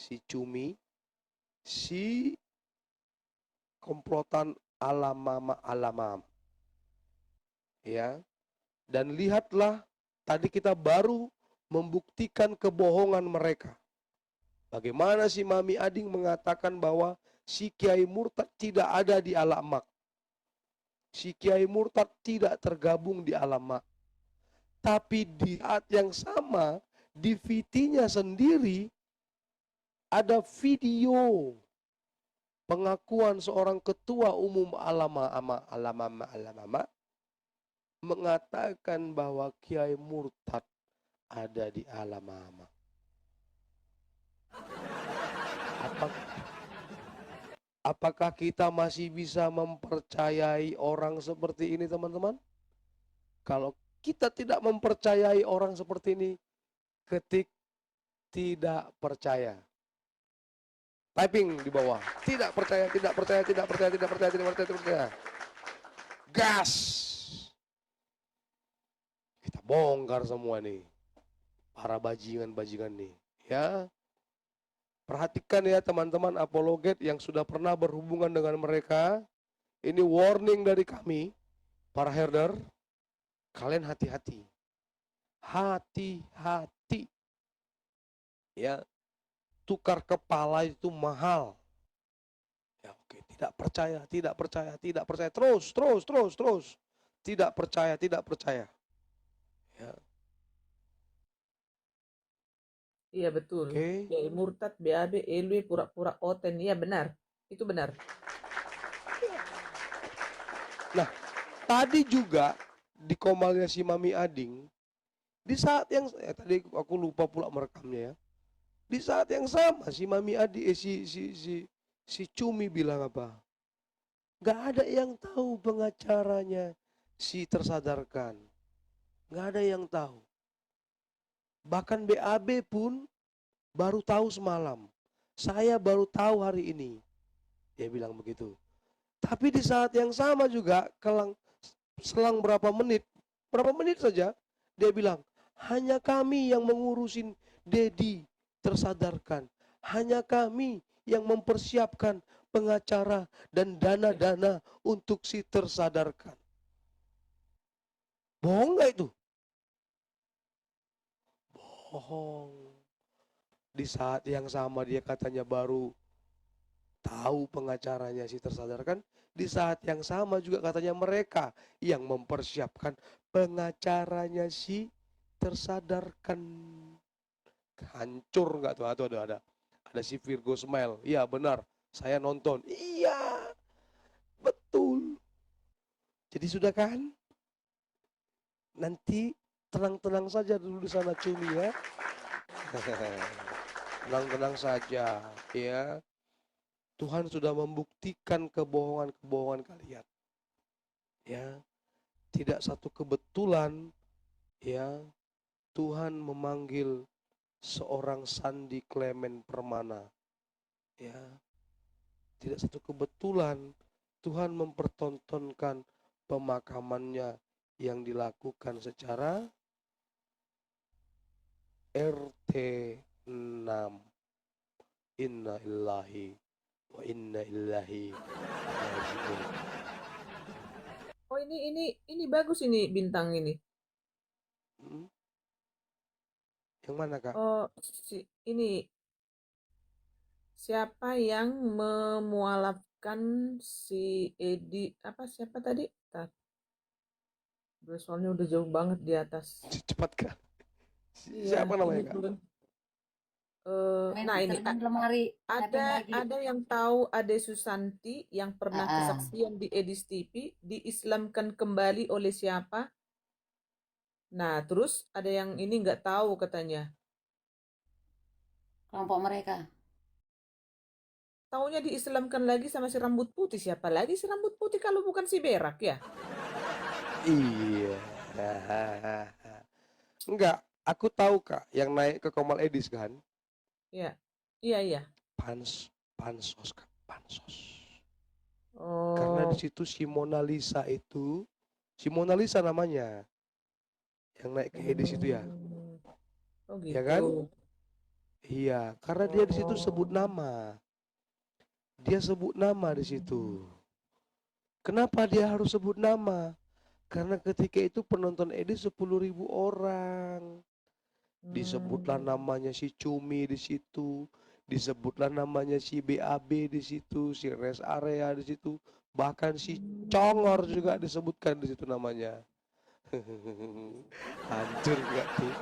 si Cumi, si komplotan alamam. Ya. Dan lihatlah, tadi kita baru membuktikan kebohongan mereka. Bagaimana si Mami Ading mengatakan bahwa si Kiai Murtad tidak ada di Alamak. Si Kiai Murtad tidak tergabung di Alamak. Tapi di saat yang sama, di VT-nya sendiri ada video pengakuan seorang ketua umum alamama mengatakan bahwa Kiai Murtad ada di Alamama. Apakah kita masih bisa mempercayai orang seperti ini, teman-teman? Kalau kita tidak mempercayai orang seperti ini, ketik tidak percaya. Typing di bawah. Tidak percaya, tidak percaya, tidak percaya, tidak percaya, tidak percaya, tidak percaya. Gas. Kita bongkar semua nih. Para bajingan-bajingan nih. Ya. Perhatikan ya teman-teman apologet yang sudah pernah berhubungan dengan mereka. Ini warning dari kami, para herder. Kalian hati-hati. Hati-hati. Ya. Tukar kepala itu mahal. Ya, oke, tidak percaya, tidak percaya, tidak percaya. Terus. Tidak percaya, tidak percaya. Ya. Iya betul. Kiai Murtad, BAB, Elwi, pura-pura Oten. Iya benar. Itu benar. Nah, tadi juga di komalnya si Mami Ading, di saat yang tadi aku lupa pula merekamnya ya. Di saat yang sama si Mami Ading si Cumi bilang apa? Gak ada yang tahu pengacaranya si tersadarkan. Gak ada yang tahu. Bahkan BAB pun baru tahu semalam. Saya baru tahu hari ini. Dia bilang begitu. Tapi di saat yang sama juga, selang berapa menit saja, dia bilang, hanya kami yang mengurusin Dedi tersadarkan. Hanya kami yang mempersiapkan pengacara dan dana-dana untuk si tersadarkan. Bohong gak itu? Bohong. Di saat yang sama dia katanya baru tahu pengacaranya si tersadarkan. Di saat yang sama juga katanya mereka yang mempersiapkan pengacaranya si tersadarkan. Hancur nggak tuh? Ada si Virgo Smile. Iya benar, saya nonton. Iya, betul. Jadi sudah kan? Nanti tenang-tenang saja dulu di sana Cumi ya. Tenang-tenang saja ya. Tuhan sudah membuktikan kebohongan-kebohongan kalian. Ya, tidak satu kebetulan ya Tuhan memanggil seorang Sandi Clement Permana. Ya, tidak satu kebetulan Tuhan mempertontonkan pemakamannya yang dilakukan secara RT 6. Inna lillahi wa inna ilaihi raji'un. Oh ini bagus ini bintang ini. Yang mana Kak? Oh ini siapa yang memualafkan si Edi siapa tadi? Soalnya udah jauh banget di atas. Cepat Kak. Iya, Siapa namanya Kak? Nah ini ada yang tahu Ade Susanti yang pernah kesaksian di Edis TV diislamkan kembali oleh siapa? Nah terus ada yang ini nggak tahu katanya. Kelompok mereka. Taunya diislamkan lagi sama si rambut putih. Siapa lagi si rambut putih kalau bukan si Berak ya? Iya. Enggak, aku tahu Kak yang naik ke Komal Edis kan? Iya. Pansos Kak, pansos. Oh. Karena di situ si Mona Lisa namanya. Yang naik ke Edis itu ya. Oh gitu. Ya kan? Iya, karena dia di situ sebut Oh. nama. Dia sebut nama di situ. Kenapa dia harus sebut nama? Karena ketika itu penonton Edi 10.000 orang. Disebutlah Hmm. namanya si Cumi di situ, disebutlah namanya si BAB di situ, si rest area di situ, bahkan si Congor juga disebutkan di situ namanya. Hancur nggak tuh?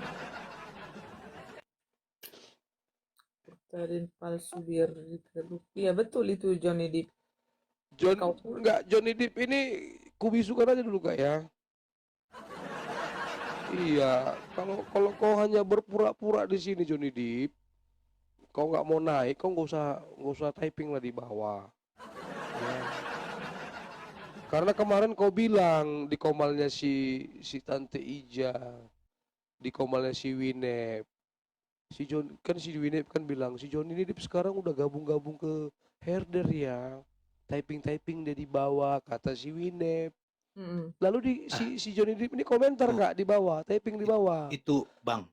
Tarin palsu biar ditelupi. Ya betul itu Johnny Depp. Kau pun. Johnny Depp ini kubisukan aja dulu kak ya. Iya, kalau kalau kau hanya berpura-pura di sini Johnny Depp, kau nggak mau naik, kau nggak usah typing lah di bawah. Ya. Karena kemarin kau bilang di komalnya si Tante Ija, di komalnya si Winep, si Winep kan bilang si John ini sekarang udah gabung-gabung ke herder ya, typing dia di bawah kata si Winep. Mm-mm. Lalu Ah, si Johnny Depp ini komentar itu kak di bawah, typing di bawah. itu Bang,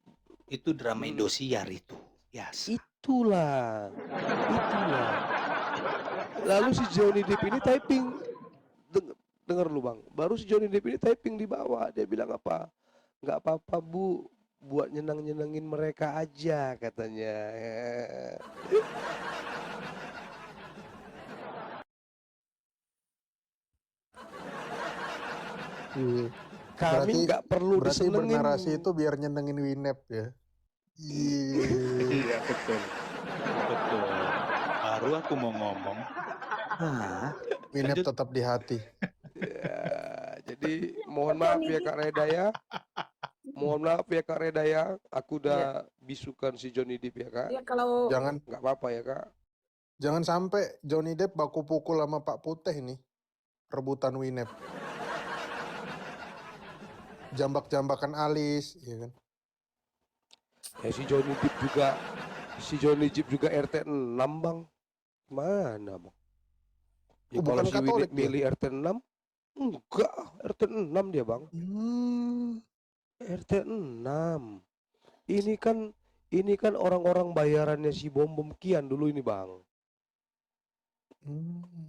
itu drama Hmm, Indosiar itu. Biasa. itulah. Lalu si Johnny Depp ini typing, denger lu bang, baru si Johnny Depp ini typing di bawah, dia bilang apa? Nggak apa-apa bu, buat nyenang-nyenengin mereka aja katanya. Iya. Kami nggak perlu Berarti disenengin. bernarasi itu biar nyenengin Winep ya. Iya. Iya, betul. Betul. Baru aku mau ngomong. Winep Lanjut. tetap di hati. Ya, jadi mohon maaf ya Kak Reda ya. Mohon maaf ya Kak Reda ya. Aku udah bisukan si Johnny Depp ya Kak. Ya kalau Nggak apa-apa ya Kak. Jangan sampai Johnny Depp baku pukul sama Pak Putih nih. Rebutan Winep. Jambak-jambakan alis, ya kan. Ya si Johnny Depp juga RT 6 bang. Mana bang? Ya, Oh, kalau bukan si Katolik Winnie dia? milih RT 6, enggak, RT 6 dia bang. RT 6. Ini kan orang-orang bayarannya si Bom Bom Kian dulu ini bang.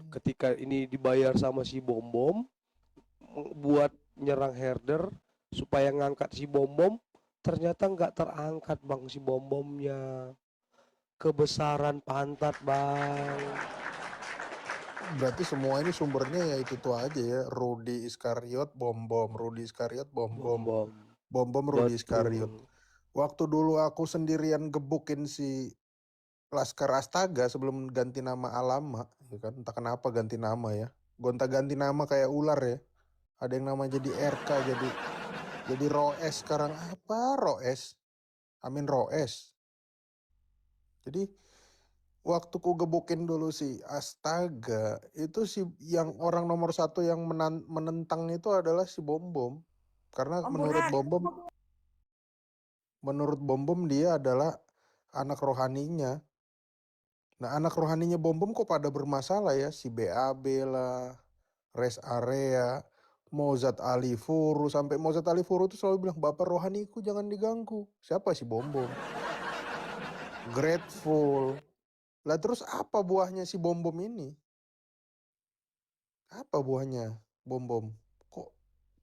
Ketika ini dibayar sama si Bom Bom buat nyerang herder supaya ngangkat si Bom Bom, ternyata nggak terangkat bang si Bom Bomnya. Kebesaran pantat bang. Berarti semua ini sumbernya ya itu tuh aja ya. Rudy Iskariot, Bom Bom. Rudy Iskariot, Bom Bom. Bom Bom, Rudy Iskariot. Waktu dulu aku sendirian gebukin si Laskar Astaga sebelum ganti nama Alama, ya kan? Entah kenapa ganti nama ya. Gonta-ganti nama kayak ular ya. Ada yang nama jadi RK, jadi Roes sekarang. Apa Roes? Amin Roes. Jadi waktu ku gebukin dulu si Astaga, itu si yang orang nomor satu yang menentang itu adalah si Bom Bom. Karena menurut Bom Bom dia adalah anak rohaninya. Nah, anak rohaninya Bom Bom kok pada bermasalah ya, si BAB lah, rest area, Mozat Ali Furu, sampai Mozat Ali Furu tuh selalu bilang bapak rohaniku jangan diganggu. Siapa si Bom Bom? Grateful. Lah terus apa buahnya si Bom Bom ini? Apa buahnya Bom Bom? Kok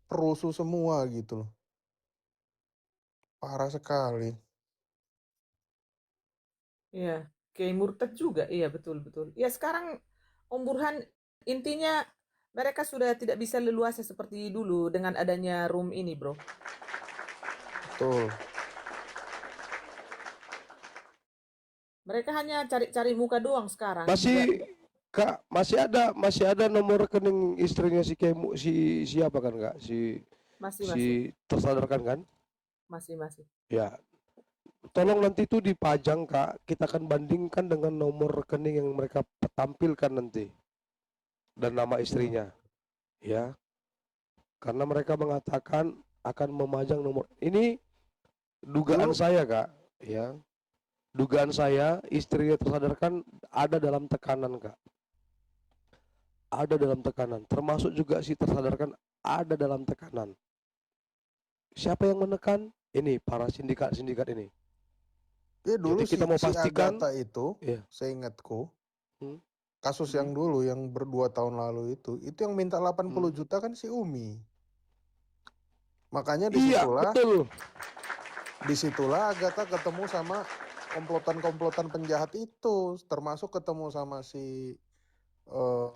perusuh semua gitu loh. Parah sekali. ya kayak murtad juga, iya betul. Ya sekarang Om Burhan intinya mereka sudah tidak bisa leluasa seperti dulu dengan adanya room ini, bro. Betul. Mereka hanya cari-cari muka doang sekarang. Kak, masih ada nomor rekening istrinya si Kemu, si siapa kan Kak? Masih. Tersadarkan kan? Masih. Ya, tolong nanti itu dipajang Kak, kita akan bandingkan dengan nomor rekening yang mereka tampilkan nanti dan nama istrinya, ya. Karena mereka mengatakan akan memajang nomor ini, dugaan saya Kak, ya. Dugaan saya istrinya tersadarkan ada dalam tekanan Kak. Ada dalam tekanan, termasuk juga si tersadarkan ada dalam tekanan. Siapa yang menekan? Ini para sindikat ini. Ya dulu Jadi kita mau si pastikan, Agatha itu, ya, seingatku, hmm, kasus hmm, yang dulu yang berdua tahun lalu itu yang minta 80 hmm. juta kan si Umi. Makanya Iya, betul. disitulah Agatha ketemu sama komplotan-komplotan penjahat itu, termasuk ketemu sama si eh,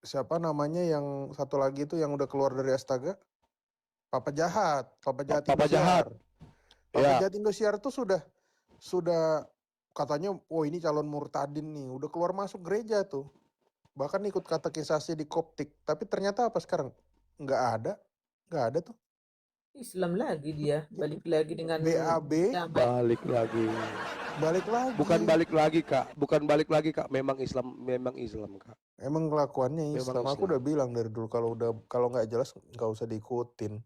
siapa namanya yang satu lagi itu yang udah keluar dari Astaga, Papa Jahat Papa jahat. Indosiar. Papa Ya, Jahat Indosiar tuh sudah katanya, oh ini calon murtadin nih, udah keluar masuk gereja tuh. Bahkan ikut katekisasi di Koptik, tapi ternyata apa sekarang? Nggak ada, nggak ada tuh. Islam lagi dia, balik lagi dengan BAB damai. balik lagi. balik lagi. Bukan balik lagi, Kak. Bukan balik lagi, Kak. Memang Islam, Kak. Emang kelakuannya Memang Islam. Aku Islam. udah bilang dari dulu kalau nggak jelas nggak usah diikutin.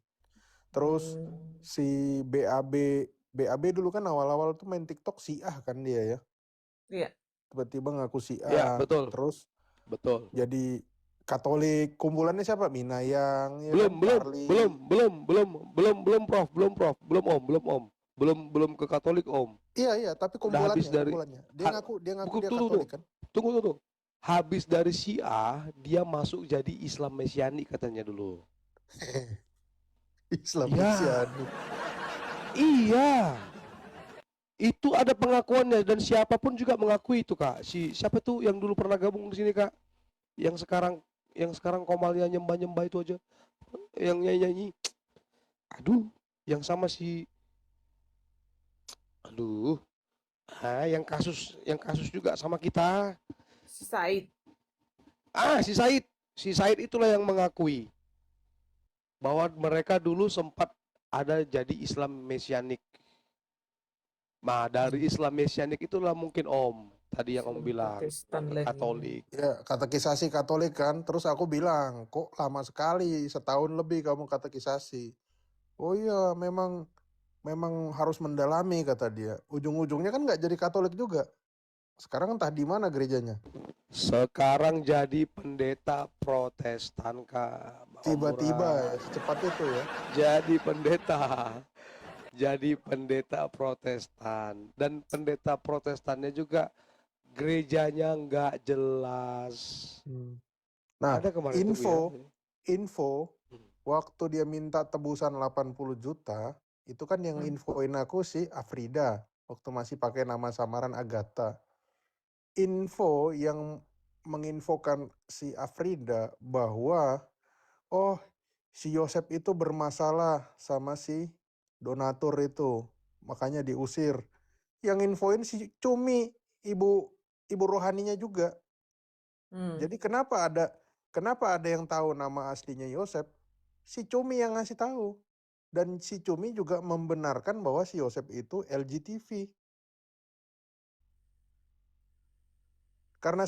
Terus si BAB dulu kan awal-awal tuh main TikTok Syiah kan dia ya. Iya. Tiba-tiba ngaku Ya, Syiah. betul. Terus Betul. jadi Katolik. Kumpulannya siapa? Minayang, ya Belum, kan? belum, Charlie. belum, Prof. Belum, Om. Belum ke Katolik, Om. Iya, tapi Udah habis kumpulannya. Dia ngaku dia Katolik kan. Tunggu. Habis dari Syiah, dia masuk jadi Islam Mesianik katanya dulu. Islam Ya. Mesianik. Iya. Itu ada pengakuannya dan siapapun juga mengakui itu, Kak. Siapa tuh yang dulu pernah gabung di sini, Kak? Yang sekarang komalnya nyembah-nyembah itu aja. Yang nyanyi. Aduh, yang sama si aduh. Yang kasus juga sama kita. Si Said. Si Said. Si Said itulah yang mengakui bahwa mereka dulu sempat ada jadi Islam Mesianik. Nah, dari Islam Mesianik itulah mungkin Om tadi yang Om bilang Protestan ke lagi. Katolik. Ya, katekisasi Katolik kan. Terus aku bilang, kok lama sekali, setahun lebih kamu katekisasi. Oh iya, memang harus mendalami kata dia. Ujung-ujungnya kan nggak jadi Katolik juga. Sekarang entah di mana gerejanya. Sekarang jadi pendeta Protestan, Kak. Tiba-tiba ya, secepat itu ya. Jadi pendeta Protestan, dan pendeta Protestannya juga gerejanya nggak jelas. Nah, Ada kemarin info waktu dia minta tebusan 80 juta, itu kan yang infoin aku si Afrida waktu masih pakai nama samaran Agatha. Info yang menginfokan si Afrida bahwa si Yosep itu bermasalah sama si donatur itu, makanya diusir. Yang infoin si Cumi, ibu rohaninya juga. Jadi kenapa ada yang tahu nama aslinya Yosep? Si Cumi yang ngasih tahu. Dan si Cumi juga membenarkan bahwa si Yosep itu LGTV. Karena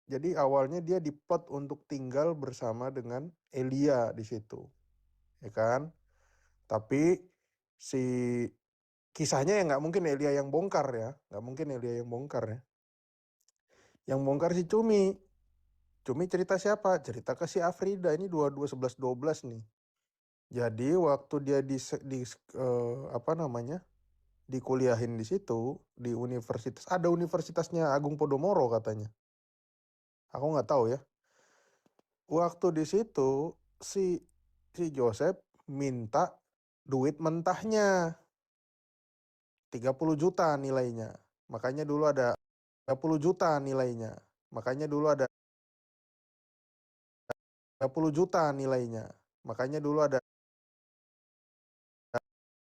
jadi awalnya dia diplot untuk tinggal bersama dengan Elia di situ. Ya kan? Tapi si kisahnya ya nggak mungkin Elia yang bongkar ya. Nggak mungkin Elia yang bongkar ya. Yang bongkar si Cumi. Cumi cerita siapa? Cerita ke si Afrida. Ini 11-12 nih. Jadi waktu dia dikuliahin di situ, di universitas, ada universitasnya Agung Podomoro katanya. Aku nggak tahu ya. Waktu di situ si Joseph minta duit mentahnya 30 juta nilainya. Makanya dulu ada 30 juta nilainya. Makanya dulu ada 30 juta nilainya. Makanya dulu ada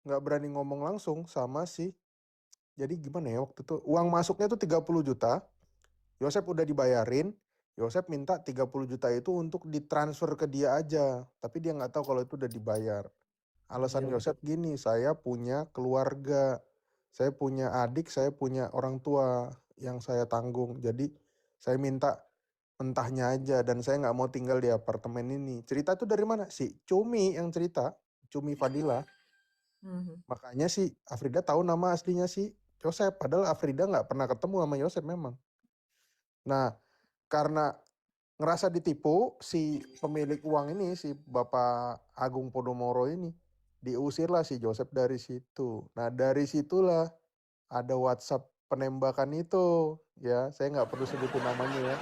nggak berani ngomong langsung sama si. Jadi gimana ya waktu itu? Uang masuknya tuh 30 juta. Yosep udah dibayarin. Yosep minta 30 juta itu untuk ditransfer ke dia aja. Tapi dia nggak tahu kalau itu udah dibayar. Alasan Yosep gini, saya punya keluarga. Saya punya adik, saya punya orang tua yang saya tanggung. Jadi saya minta mentahnya aja dan saya nggak mau tinggal di apartemen ini. Cerita itu dari mana? Si Cumi yang cerita, Cumi Fadila. Makanya si Afrida tahu nama aslinya si Yosep. Padahal Afrida nggak pernah ketemu sama Yosep memang. Nah, karena ngerasa ditipu, si pemilik uang ini, si Bapak Agung Podomoro ini, Diusirlah si Joseph dari situ. Nah, dari situlah ada WhatsApp penembakan itu. Ya, saya nggak perlu sebutin namanya ya.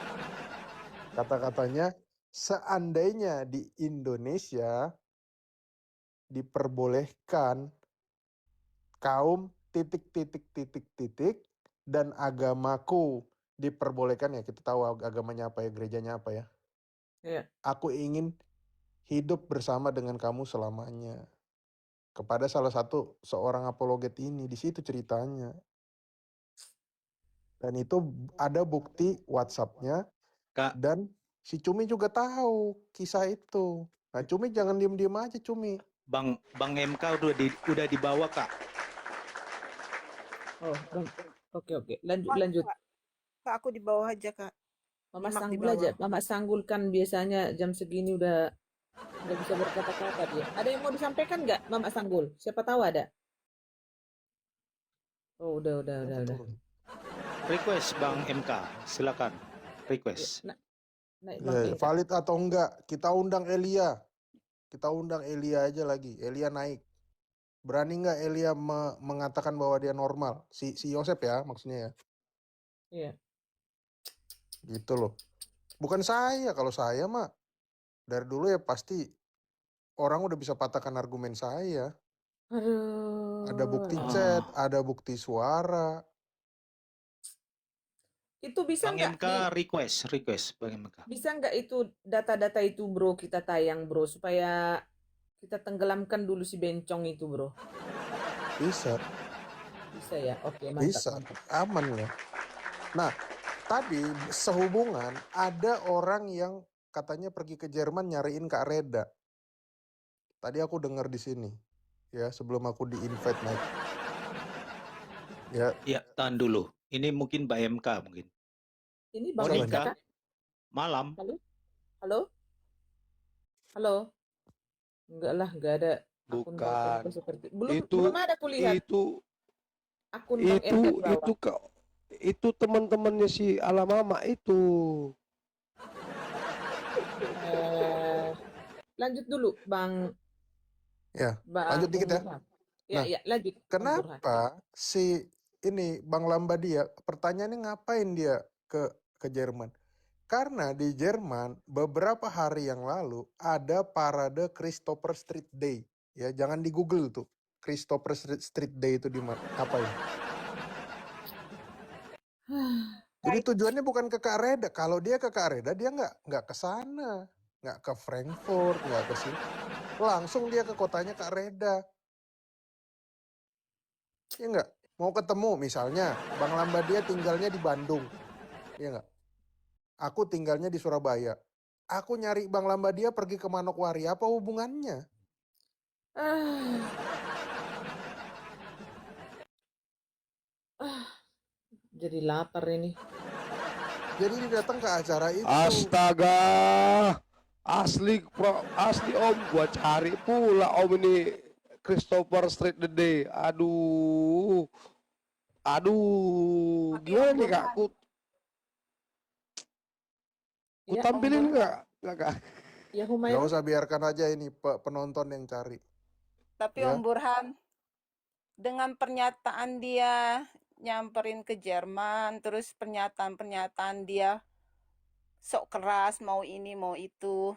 Kata-katanya, seandainya di Indonesia diperbolehkan kaum titik dan agamaku diperbolehkan, ya kita tahu agamanya apa ya, gerejanya apa ya. Iya. Aku ingin hidup bersama dengan kamu selamanya. Kepada salah satu seorang apologet ini, di situ ceritanya. Dan itu ada bukti WhatsApp-nya, Kak, dan si Cumi juga tahu kisah itu. Nah, Cumi jangan diem-diem aja, Cumi. Bang MK udah dibawa, Kak. Oh, oke. Lanjut. Kak, aku di bawah aja, Kak. Mama Nyimak di Sanggul aja. bawah. Mama Sanggul kan biasanya jam segini udah nggak bisa berkata-kata dia. Ada yang mau disampaikan nggak, Mama Sanggul? Siapa tahu ada. Oh, udah. Turun. Request Bang MK, silakan. Request. Naik Ya, Bang Eka. valid atau enggak? Kita undang Elia. Kita undang Elia aja lagi. Elia naik. Berani nggak Elia mengatakan bahwa dia normal? Si Yosep ya, maksudnya ya. Iya. Gitu loh. Bukan saya. Kalau saya mah dari dulu ya pasti orang udah bisa patahkan argumen saya. Aduh. Ada bukti chat, ada bukti suara. Itu bisa Bang nggak MK request Bang MK. bisa nggak itu data-data itu bro kita tayang bro supaya kita tenggelamkan dulu si bencong itu bro. Bisa. Bisa ya, oke mantap. Bisa. Aman ya. Nah, tadi sehubungan ada orang yang katanya pergi ke Jerman nyariin Kak Reda. Tadi aku dengar di sini. Ya, sebelum aku di-invite naik. Ya, Ya, tahan dulu. Ini mungkin Mbak MK mungkin. Ini Bang Siapa Eka Monica, kah? malam. Halo? Enggak lah, enggak ada akun Bang Bukan. Eka seperti Itu belum ada kulihat itu akun Bang Eka di bawah. itu teman-temannya si Alamama itu. Lanjut dulu Bang. Ya, Bang lanjut dikit ya. Burhan. Nah, Ya, lanjut Bang Burhan. kenapa si ini Bang Lambadia, pertanyaannya ngapain dia ke Jerman? Karena di Jerman beberapa hari yang lalu ada parade Christopher Street Day. Ya, jangan di Google tuh. Christopher Street Day itu di mana? Apa ya? Jadi tujuannya bukan ke Kak Reda. Kalau dia ke Kak Reda, dia nggak ke sana, nggak ke Frankfurt, nggak ke sini. Langsung dia ke kotanya Kak Reda. Ya nggak? Mau ketemu misalnya, Bang Lambadia tinggalnya di Bandung. Ya nggak? Aku tinggalnya di Surabaya. Aku nyari Bang Lambadia pergi ke Manokwari. Apa hubungannya? Jadi lapar ini. Jadi dia datang ke acara itu. Astaga. Asli Om, gua cari pula Om ini Christopher Street the Day. Aduh. Gimana nih Kak? Ku Ya, tampilin nggak Kak? Ya Gak Humaira. usah, biarkan aja ini penonton yang cari. Tapi Ya. Om Burhan, dengan pernyataan dia nyamperin ke Jerman, terus pernyataan-pernyataan dia sok keras, mau ini, mau itu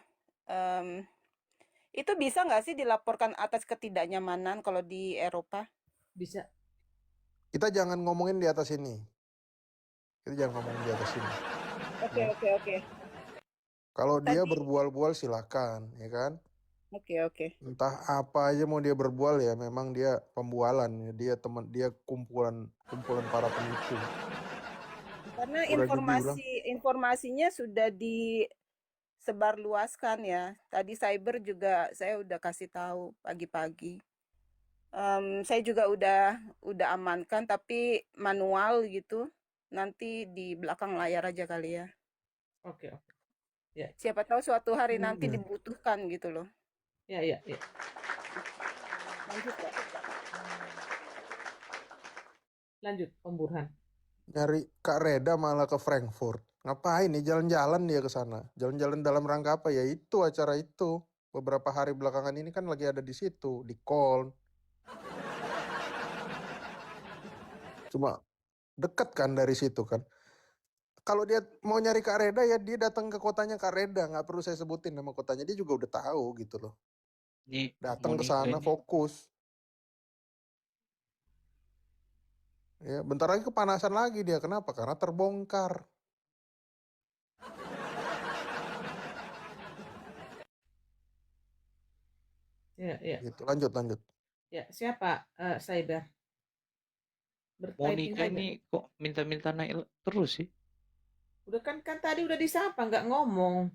bisa nggak sih dilaporkan atas ketidaknyamanan kalau di Eropa? Bisa. Kita jangan ngomongin di atas ini. Oke. Kalau dia Tadi- berbual-bual silakan, ya kan? Oke. Entah apa aja mau dia berbual, ya memang dia pembualan, ya. Dia kumpulan para penipu. Karena Udah informasinya sudah disebarluaskan ya. Tadi cyber juga saya udah kasih tahu pagi-pagi. Saya juga udah amankan tapi manual gitu. Nanti di belakang layar aja kali ya. Oke. Siapa tahu suatu hari nanti dibutuhkan gitu loh. Ya. Lanjut ya. Lanjut Om Burhan. nyari Kak Reda malah ke Frankfurt. Ngapain nih jalan-jalan dia ke sana? Jalan-jalan dalam rangka apa? Ya itu acara itu. beberapa hari belakangan ini kan lagi ada di situ, di call. Cuma dekat kan dari situ kan. Kalau dia mau nyari Kak Reda ya dia datang ke kotanya Kak Reda, nggak perlu saya sebutin nama kotanya, dia juga udah tahu gitu loh. Ini Datang ke Monica sana ini fokus. Ya, bentar lagi kepanasan lagi dia. Kenapa? Karena terbongkar. Ya, ya. Gitu. Lanjut. Ya, siapa cyber? Bertyping Monica aja. ini kok minta-minta naik terus sih? Udah kan tadi udah disapa, nggak ngomong.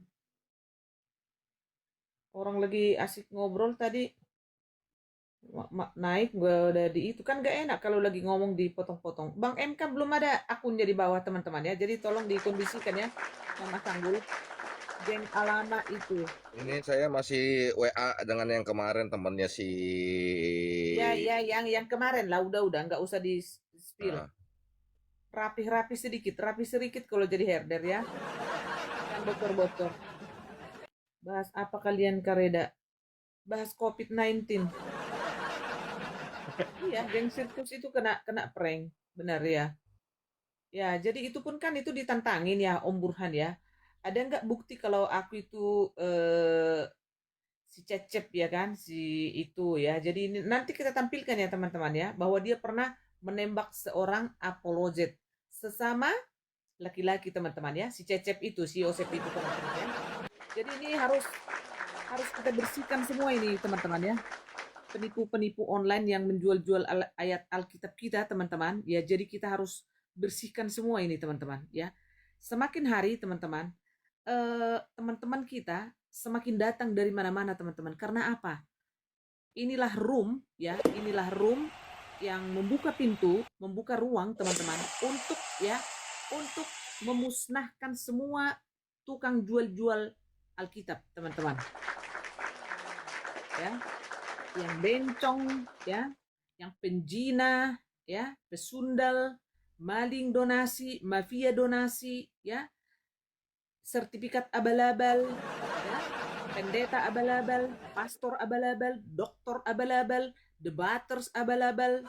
Orang lagi asik ngobrol tadi naik gue udah di itu kan gak enak kalau lagi ngomong dipotong-potong. Bang MK belum ada akunnya di bawah teman-teman ya. Jadi tolong dikondisikan ya Mama Sanggul. Geng Alana itu. Ini saya masih WA dengan yang kemarin temannya si. Ya yang kemarin lah udah nggak usah di spill. Nah, Rapi sedikit kalau jadi herder ya. Yang bocor-bocor. Bahas apa kalian Kareda? Bahas COVID-19. Iya, geng sirkus itu kena prank, benar ya. Ya, jadi itu pun kan itu ditantangin ya Om Burhan ya. Ada nggak bukti kalau aku itu si Cecep ya kan, si itu ya. Jadi ini nanti kita tampilkan ya teman-teman ya, bahwa dia pernah menembak seorang apologet sesama laki-laki teman-teman ya. Si Cecep itu, si Yosep itu teman-teman ya. Jadi ini harus kita bersihkan semua ini teman-teman ya. Penipu-penipu online yang menjual-jual ayat Alkitab kita teman-teman ya, jadi kita harus bersihkan semua ini teman-teman ya. Semakin hari teman-teman teman-teman kita semakin datang dari mana-mana teman-teman. Karena apa? Inilah room ya, inilah room yang membuka pintu, membuka ruang teman-teman untuk memusnahkan semua tukang jual-jual Alkitab teman-teman ya, yang bencong ya, yang penjina ya, pesundal, maling donasi, mafia donasi ya, sertifikat abal-abal ya, pendeta abal-abal, pastor abal-abal, doktor abal-abal, debaters abal-abal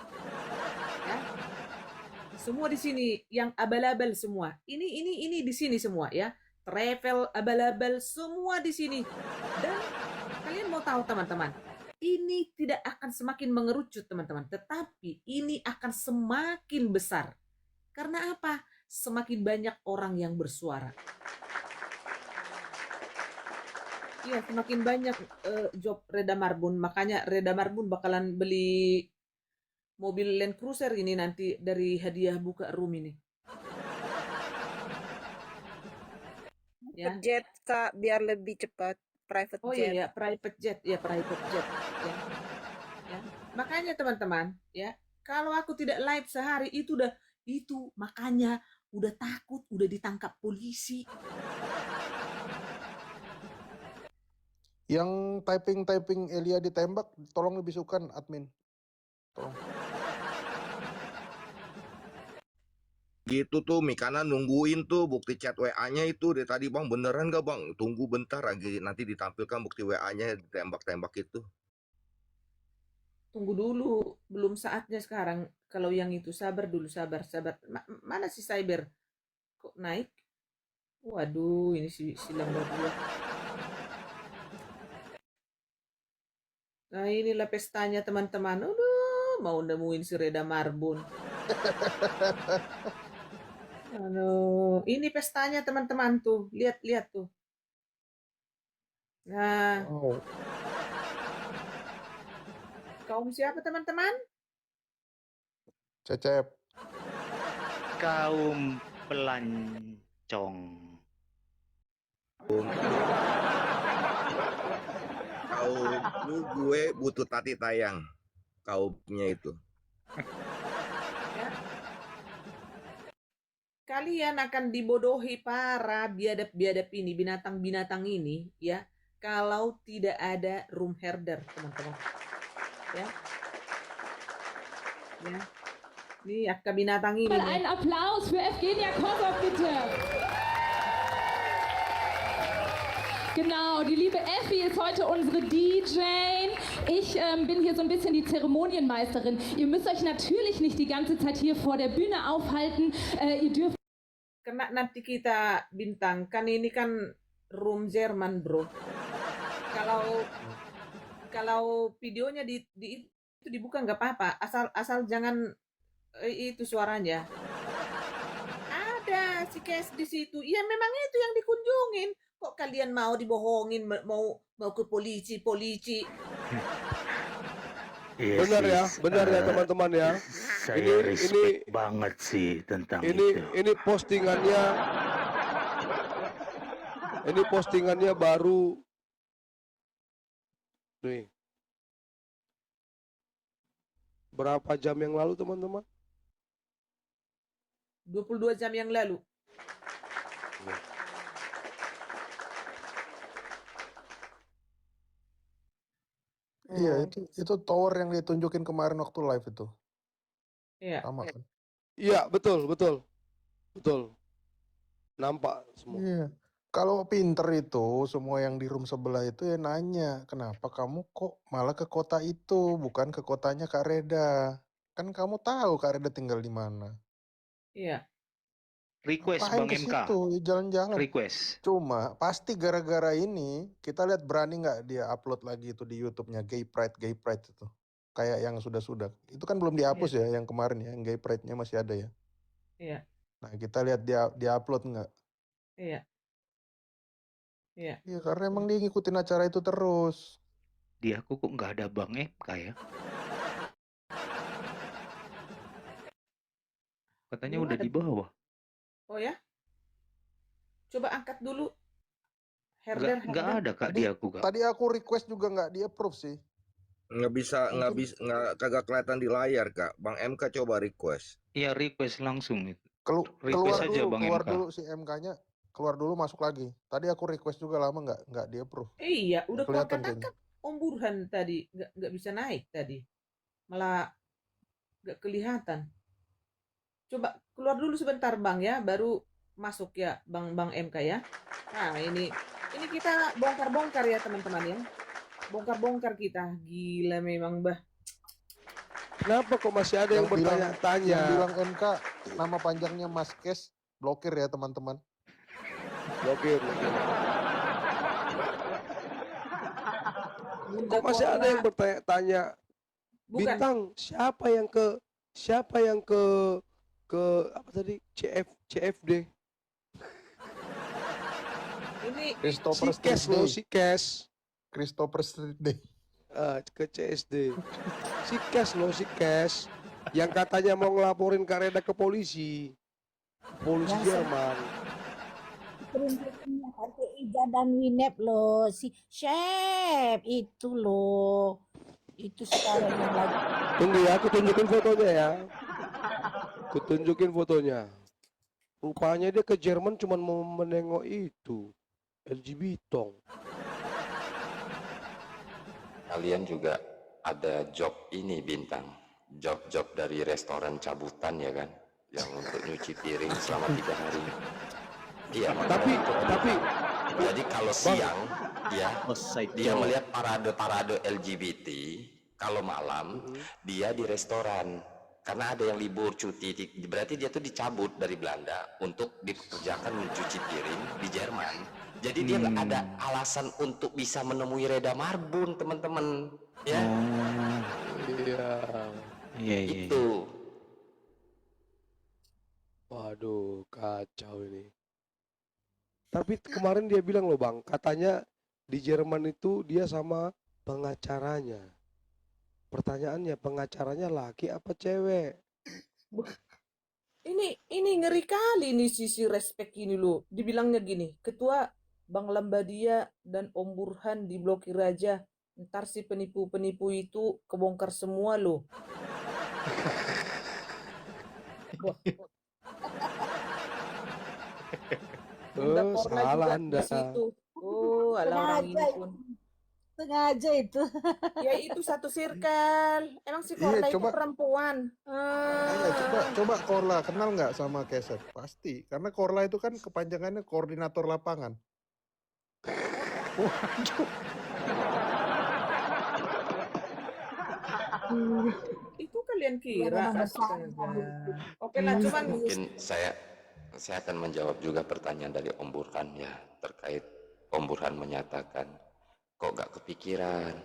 ya. Semua di sini yang abal-abal semua. Ini di sini semua ya. Travel abal-abal semua di sini. Dan kalian mau tahu teman-teman, ini tidak akan semakin mengerucut teman-teman, tetapi ini akan semakin besar. Karena apa? Semakin banyak orang yang bersuara. Iya, semakin banyak job Reda Marbun. Makanya Reda Marbun bakalan beli mobil Land Cruiser ini nanti dari hadiah buka room ini. Ya. Jet Kak, biar lebih cepat. Private Oh jet. iya, private jet ya. Ya. Makanya teman-teman ya, kalau aku tidak live sehari itu makanya udah takut, udah ditangkap polisi. Yang typing Elia ditembak, tolong dibisukan admin. Tolong. gitu tuh Mikana nungguin tuh bukti chat WA-nya itu dari tadi Bang, beneran gak Bang? Tunggu bentar lagi nanti ditampilkan bukti WA-nya ditembak-tembak itu. Tunggu dulu, belum saatnya sekarang. Kalau yang itu sabar dulu, sabar. Mana si cyber? Kok naik? Waduh, ini si lambat dua. Nah inilah pestanya teman-teman. Aduh, mau nemuin si Reda Marbun. Aduh, ini pestanya teman-teman tuh. Lihat tuh. Nah, Wow. kaum siapa teman-teman? Cecep. Kaum pelancong. Lu gue butuh tati tayang kaumnya itu. Ya. Kalian akan dibodohi para biadab-biadab ini, binatang-binatang ini ya, kalau tidak ada room herder teman-teman ya. Nih Akka binatang ini nih. Einen Applaus für Evgenia Kosov bitte. Genau, die liebe Effi ist heute unsere DJ. Ich bin hier so ein bisschen die Zeremonienmeisterin. Ihr müsst euch natürlich nicht die ganze Zeit hier vor der Bühne aufhalten. Ihr dürft Kena nanti kita Bintang, kan ini kan room Jerman, bro. Kalau videonya itu dibuka nggak apa-apa, asal jangan itu suaranya. Ada si Kes di situ. Iya, memang itu yang dikunjungin. Kok kalian mau dibohongin, mau ke polisi? Iya Benar ya teman-teman ya. Saya respect banget sih tentang itu. Ini postingannya baru nih. Berapa jam yang lalu teman-teman? 22 jam yang lalu. Iya, itu tower yang ditunjukin kemarin waktu live itu. Iya. Sama kan? Iya, betul. Nampak semua. Iya. Kalau pinter itu, semua yang di room sebelah itu ya nanya, kenapa kamu kok malah ke kota itu, bukan ke kotanya Kak Reda. Kan kamu tahu Kak Reda tinggal di mana. Iya. Request Ngapain Bang ke MK. situ, jalan-jalan. Request. Cuma pasti gara-gara ini kita lihat berani nggak dia upload lagi itu di YouTube-nya Gay Pride itu. Kayak yang sudah-sudah. Itu kan belum dihapus ya yang kemarin ya, yang Gay Pride-nya masih ada ya. Iya. Nah, kita lihat dia upload nggak? Iya. Iya, karena emang dia ngikutin acara itu terus. Di aku kok nggak ada Bang MK ya? Katanya Belum udah ada. di bawah. Oh ya? Coba angkat dulu. Nggak ada Kak di aku Kak. Tadi aku request juga nggak di approve sih. Kagak kelihatan di layar, Kak. Bang MK coba request. Iya request langsung itu. Keluar aja dulu, Bang keluar MK. dulu si MK-nya, keluar dulu masuk lagi. Tadi aku request juga lama nggak di approve. Iya, udah Kelihatan angkat Om Burhan tadi nggak bisa naik tadi, malah nggak kelihatan. Coba keluar dulu sebentar Bang ya, baru masuk ya Bang MK ya. Nah ini kita bongkar-bongkar ya teman-teman ya, bongkar-bongkar kita. Gila memang bah. Kenapa kok masih ada yang bertanya-tanya? Yang bilang MK nama panjangnya Mas Kes, blokir ya teman-teman. Blokir. Kok masih ada yang bertanya-tanya? Bintang, siapa yang ke apa tadi? CFD. Ini Christopher si Kes. Christopher Street Day. Ke CSD. Si Kes yang katanya mau ngelaporin Kak Reda ke polisi Jerman. Peruntukannya pakai Ija dan Winep loh, si Chef itu loh, itu sekarang yang lagi. Tunggu ya, aku tunjukin fotonya ya. Rupanya dia ke Jerman cuma mau menengok itu LGBT. Kalian juga ada job ini Bintang, job dari restoran cabutan ya kan, yang untuk nyuci piring selama 3 hari. Iya, tapi jadi kalau siang dia melihat parade LGBT, kalau malam dia di restoran karena ada yang libur cuti, berarti dia tuh dicabut dari Belanda untuk dikerjakan mencuci piring di Jerman. Jadi dia ada alasan untuk bisa menemui Reda Marbun, teman-teman. Ya. Iya. Itu. Waduh, kacau ini. Tapi kemarin dia bilang loh Bang, katanya di Jerman itu dia sama pengacaranya. Pertanyaannya, pengacaranya laki apa cewek? Ini ngeri kali nih sisi respect ini loh. Dibilangnya gini, Ketua Bang Lambadia dan Om Burhan diblokir aja. Ntar si penipu-penipu itu kebongkar semua loh. Salah Anda. Oh, alah orang ini pun. Sengaja itu. Ya itu satu circle. Emang si Korla itu perempuan. Iya, coba Korla kenal nggak sama Keset? Pasti, karena Korla itu kan kepanjangannya koordinator lapangan. Waduh. Itu kalian Dia kira, memang besar. astaga. Oke lah, cuman Mungkin saya akan menjawab juga pertanyaan dari Om Burhan ya, terkait Om Burhan menyatakan kok gak kepikiran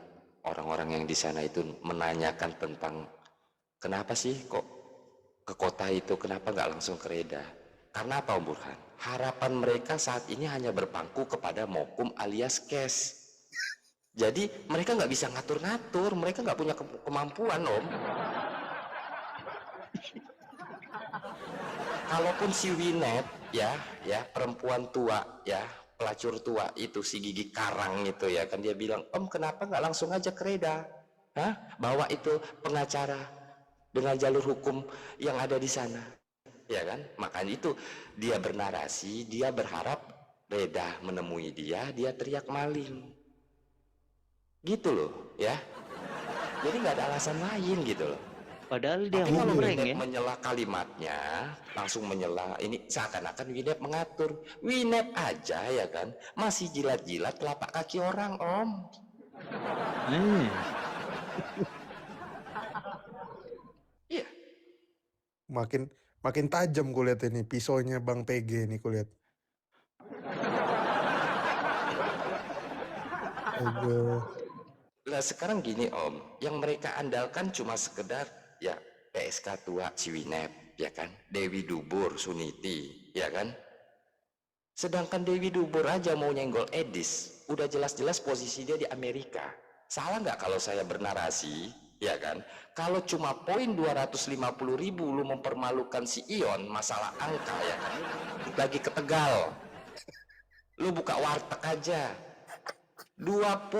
orang-orang yang di sana itu menanyakan tentang kenapa sih kok ke kota itu, kenapa gak langsung ke Reda. Karena apa Om Burhan? Harapan mereka saat ini hanya berpangku kepada Mokum alias cash. Jadi mereka nggak bisa ngatur-ngatur, mereka nggak punya kemampuan Om. Kalaupun si Winnet ya perempuan tua ya, pelacur tua itu, si gigi karang itu ya kan, dia bilang, Om kenapa nggak langsung aja ke Reda? Hah? Bawa itu pengacara dengan jalur hukum yang ada di sana, ya kan? Makanya itu dia bernarasi, dia berharap Reda menemui dia teriak maling, gitu loh ya. Jadi nggak ada alasan lain gitu loh. Padahal dia Tapi kalau humring Winnet ya. menyela kalimatnya, langsung menyela, ini seakan-akan Winnet mengatur. Winnet aja ya kan, masih jilat-jilat telapak kaki orang Om. Iya. Makin tajam kulihat ini pisaunya Bang PG nih kulihat. Aduh. Lah sekarang gini Om, yang mereka andalkan cuma sekedar ya PSK tua si Winnet, ya kan, Dewi Dubur, Suniti, ya kan. Sedangkan Dewi Dubur aja mau nyenggol Edis, udah jelas-jelas posisi dia di Amerika. Salah nggak kalau saya bernarasi, ya kan? Kalau cuma poin 250.000 lu mempermalukan si Ion masalah angka, ya kan? Lagi ke Tegal, lu buka warteg aja. $20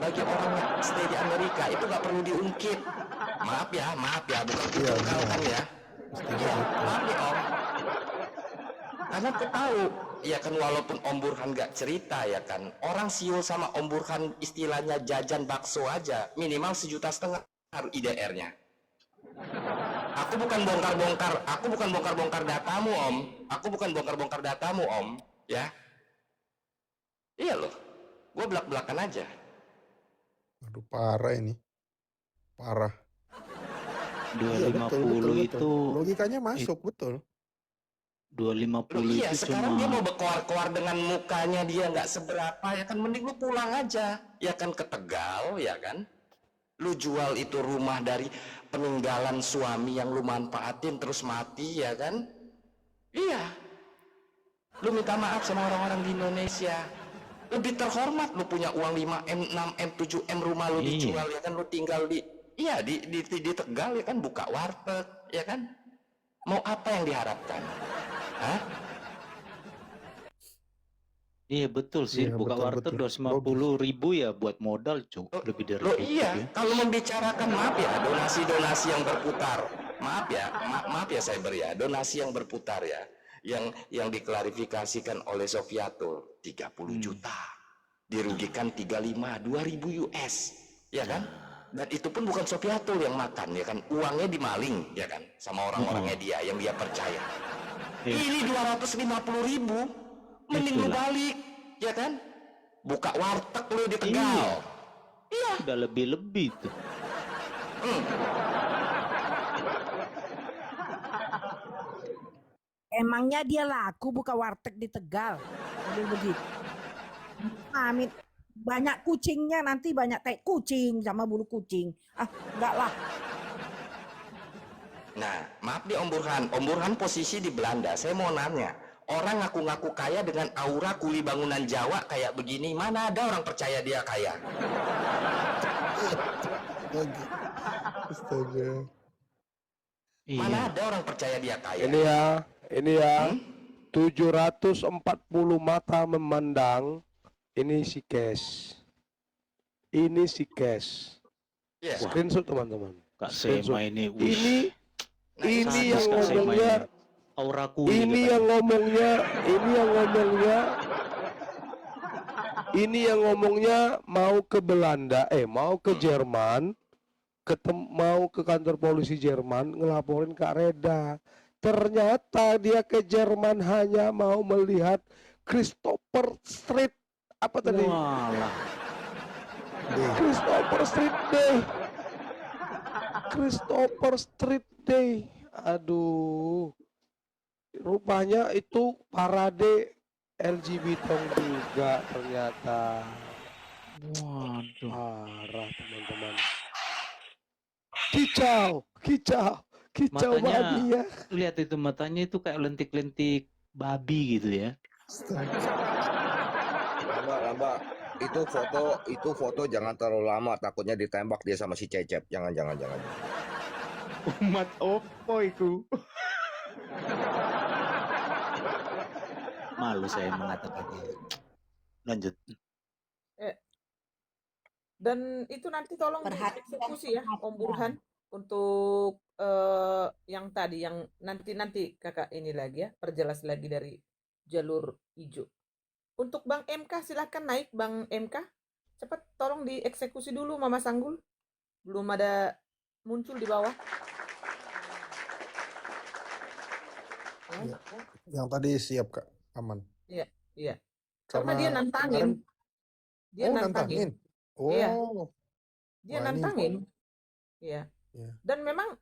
bagi orang yang stay di Amerika itu nggak perlu diungkit. Maaf ya, bukan kucurkalkan ya. Iya, maaf ya Om. Karena aku tahu, ya kan, walaupun Om Burhan nggak cerita ya kan, orang siul sama Om Burhan istilahnya jajan bakso aja minimal 1,5 juta IDR-nya. Aku bukan bongkar-bongkar datamu Om. Aku bukan bongkar-bongkar datamu Om, ya. Iya loh. Gue belak-belakan aja. Aduh parah ini. Parah. 250 itu logikanya masuk betul. 250 iya, itu sekarang cuma dia mau berkoar-koar dengan mukanya dia nggak seberapa, ya kan, mending lu pulang aja, ya kan, ke Tegal, ya kan. Lu jual itu rumah dari peninggalan suami yang lu manfaatin terus mati, ya kan. Iya. Lu minta maaf sama orang-orang di Indonesia. Lebih terhormat lu punya uang 5M, 6M, 7M, rumah lu dijual, ya kan, lu tinggal di Tegal, ya kan, buka warteg, ya kan. Mau apa yang diharapkan? Hah? Iya betul sih, Iya, buka warteg 250.000 ya buat modal lebih dari Loh cukup iya, ya. kalau membicarakan, maaf ya, donasi-donasi yang berputar, maaf ya Cyber ya, donasi yang berputar ya, yang diklarifikasikan oleh Sofiatul 30 juta, dirugikan 35, 2.000 US, ya kan? Dan itu pun bukan Sofiatul yang makan, ya kan, uangnya dimaling, ya kan, sama orang-orangnya dia yang dia percaya. Ini 250.000, mending lu balik, ya kan? Buka warteg lu di Tegal. Iya. Udah lebih-lebih tuh. Emangnya dia laku buka warteg di Tegal? Jadi begitu. Amit banyak kucingnya, nanti banyak tai kucing sama bulu kucing. Ah, enggak lah. Nah, maaf nih Om Burhan. Om Burhan posisi di Belanda. Saya mau nanya, orang ngaku-ngaku kaya dengan aura kuli bangunan Jawa kayak begini, mana ada orang percaya dia kaya? Astaga. Mana ada orang percaya dia kaya? Ini ya, 740 mata memandang. Ini si cash. Ini si cash. Yes. Screenshot teman-teman. Kak Sema ini. Ini yang ngomongnya. Aura kuli. Ini yang ngomongnya mau ke Belanda, mau ke Jerman, mau ke kantor polisi Jerman ngelaporin Kak Reda. Ternyata dia ke Jerman hanya mau melihat Christopher Street Apa tadi? Walah. Christopher Street Day. Christopher Street Day. Aduh. Rupanya itu parade LGBT juga ternyata. Waduh. Parah teman-teman. Kicau, kicau, kicau Matanya, babi ya. lihat itu matanya itu kayak lentik-lentik babi gitu ya. Lamba, itu foto jangan terlalu lama, takutnya ditembak dia sama si Cecep. Jangan. Umat opo itu? Malu saya mengatakannya. Lanjut. Dan itu nanti tolong dieksekusi ya, Om Burhan, untuk yang tadi, yang nanti kakak ini lagi ya, perjelas lagi dari jalur hijau. Untuk Bang MK silahkan naik, Bang MK. Cepat tolong dieksekusi dulu Mama Sanggul. Belum ada muncul di bawah. Ya. Yang tadi siap Kak, aman. Iya. Karena dia nantangin. kemarin, Dia nantangin. Oh, Iya. Dia wah, ini nantangin. Iya. ya. Dan memang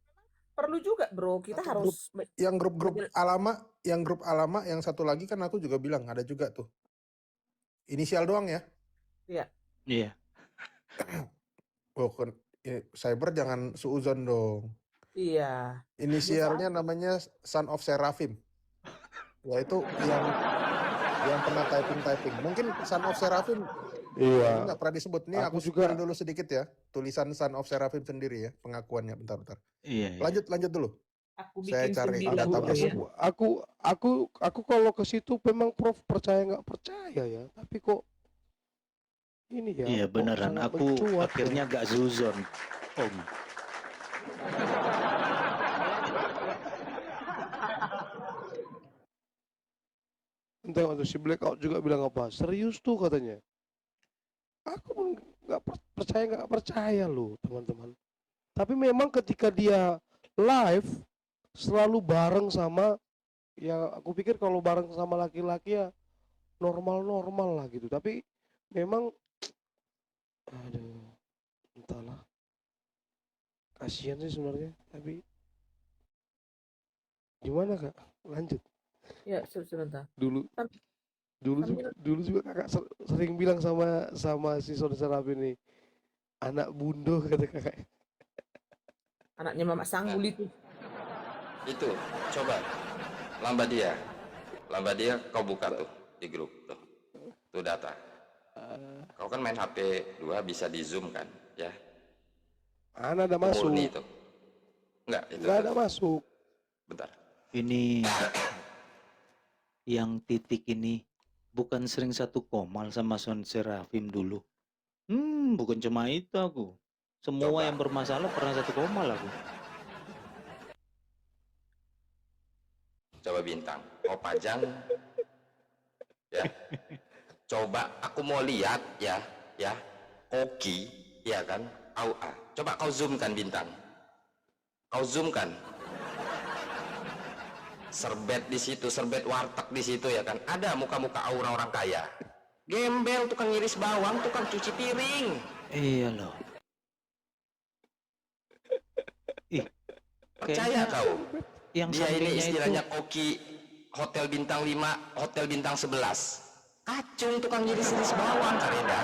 perlu juga, Bro. Kita Satu harus yang grup alama, yang satu lagi kan aku juga bilang ada juga tuh. Inisial doang ya. Iya. Oh, cyber jangan suuzon dong. Iya. Inisialnya namanya Son of Seraphim. Ya itu yang pernah typing. Mungkin Son of Seraphim Iya. nggak pernah disebut. Nih Aku aku juga- spill dulu sedikit ya. Tulisan Son of Seraphim sendiri ya, pengakuannya. Bentar. Iya. Lanjut dulu. Aku Saya bikin cari 9 database ya. dulu. Aku kalau ke situ memang Prof percaya nggak percaya ya, tapi kok ini ya. Iya kok beneran. sangat Aku mencuat akhirnya ya. gak zuzon, Om. Entah waktu si Blackout juga bilang apa? Serius tuh katanya. Aku pun nggak percaya loh teman-teman. Tapi memang ketika dia live selalu bareng sama, ya aku pikir kalau bareng sama laki-laki ya normal lah gitu. Tapi memang aduh, entahlah. Kasihan sih sebenarnya. Tapi gimana Kak? Lanjut. Ya, sebentar. Dulu Sambil- juga kakak sering bilang sama si saudara ini, anak bundo kata kakak. Anaknya Mama Sanggul itu. Itu, coba. Lamba dia kau buka tuh di grup tuh. Tuh data. Kau kan main HP 2 bisa di zoom kan, ya? Ana ada masuk. Murni itu. Enggak, itu. Nggak ada masuk. Bentar. Ini yang titik ini bukan sering satu komal sama Son Serafim dulu. Bukan cuma itu aku. Semua Coba. yang bermasalah pernah satu komal aku. Coba Bintang, kau pajang. Ya. Coba aku mau lihat ya. Oki, ya kan? Coba kau zoom kan Bintang. Kau zoom kan. Serbet di situ, serbet warteg di situ ya kan. Ada muka-muka aura orang kaya. Gembel, tukang ngiris bawang, tukang cuci piring. Iya loh. Ih, Percaya kayaknya kau? yang Dia ini sampingnya istilahnya itu koki hotel bintang 5, hotel bintang 11. Kacung tukang ngiris-ngiris bawang, Kareda.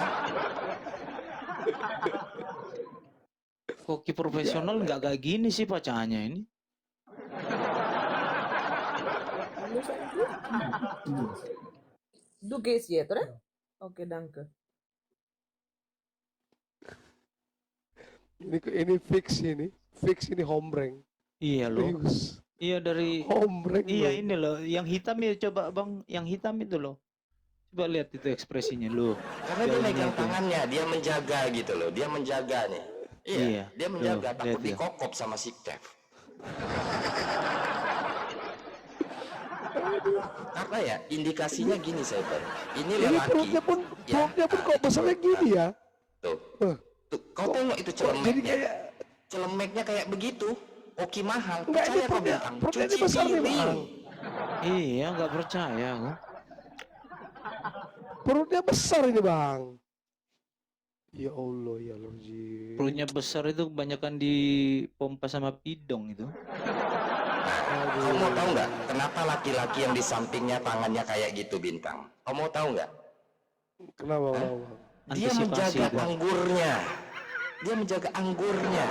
koki profesional nggak kayak gini sih pacarnya ini. Du gehst jetzt, oder? Okay, danke. Ini fix ini hombreng. Iya loh. Fix. Iya dari Hombreng. iya loh. ini loh, yang hitam ya coba Bang, yang hitam itu loh. Coba lihat itu ekspresinya loh. Karena dia Jauhnya megang itu. tangannya, dia menjaga gitu loh. Dia menjaga nih. Iya, dia menjaga tuh, takut lihat ya. dikokop sama si Kev. Karena ya indikasinya gini saya Bang. Ini Ini lelaki. perutnya pun kok besarnya gini ya. Tuh. Huh. Tuh, kau tengok itu Kok jadi celemeknya. kayak Celemeknya kayak begitu. Oki mahal. enggak, ini Percaya kau perutnya Bintang. ini Cuci besar nih piring. Bang. Iya, nggak percaya aku. Perutnya besar ini bang. Ya Allah, ya Allah. Perutnya besar itu kebanyakan dipompa sama pidong itu. Kamu mau tahu nggak kenapa laki-laki yang di sampingnya tangannya kayak gitu, Bintang? Kamu mau tahu nggak? Kenapa? Dia Antisipasi menjaga itu. anggurnya. Dia menjaga anggurnya.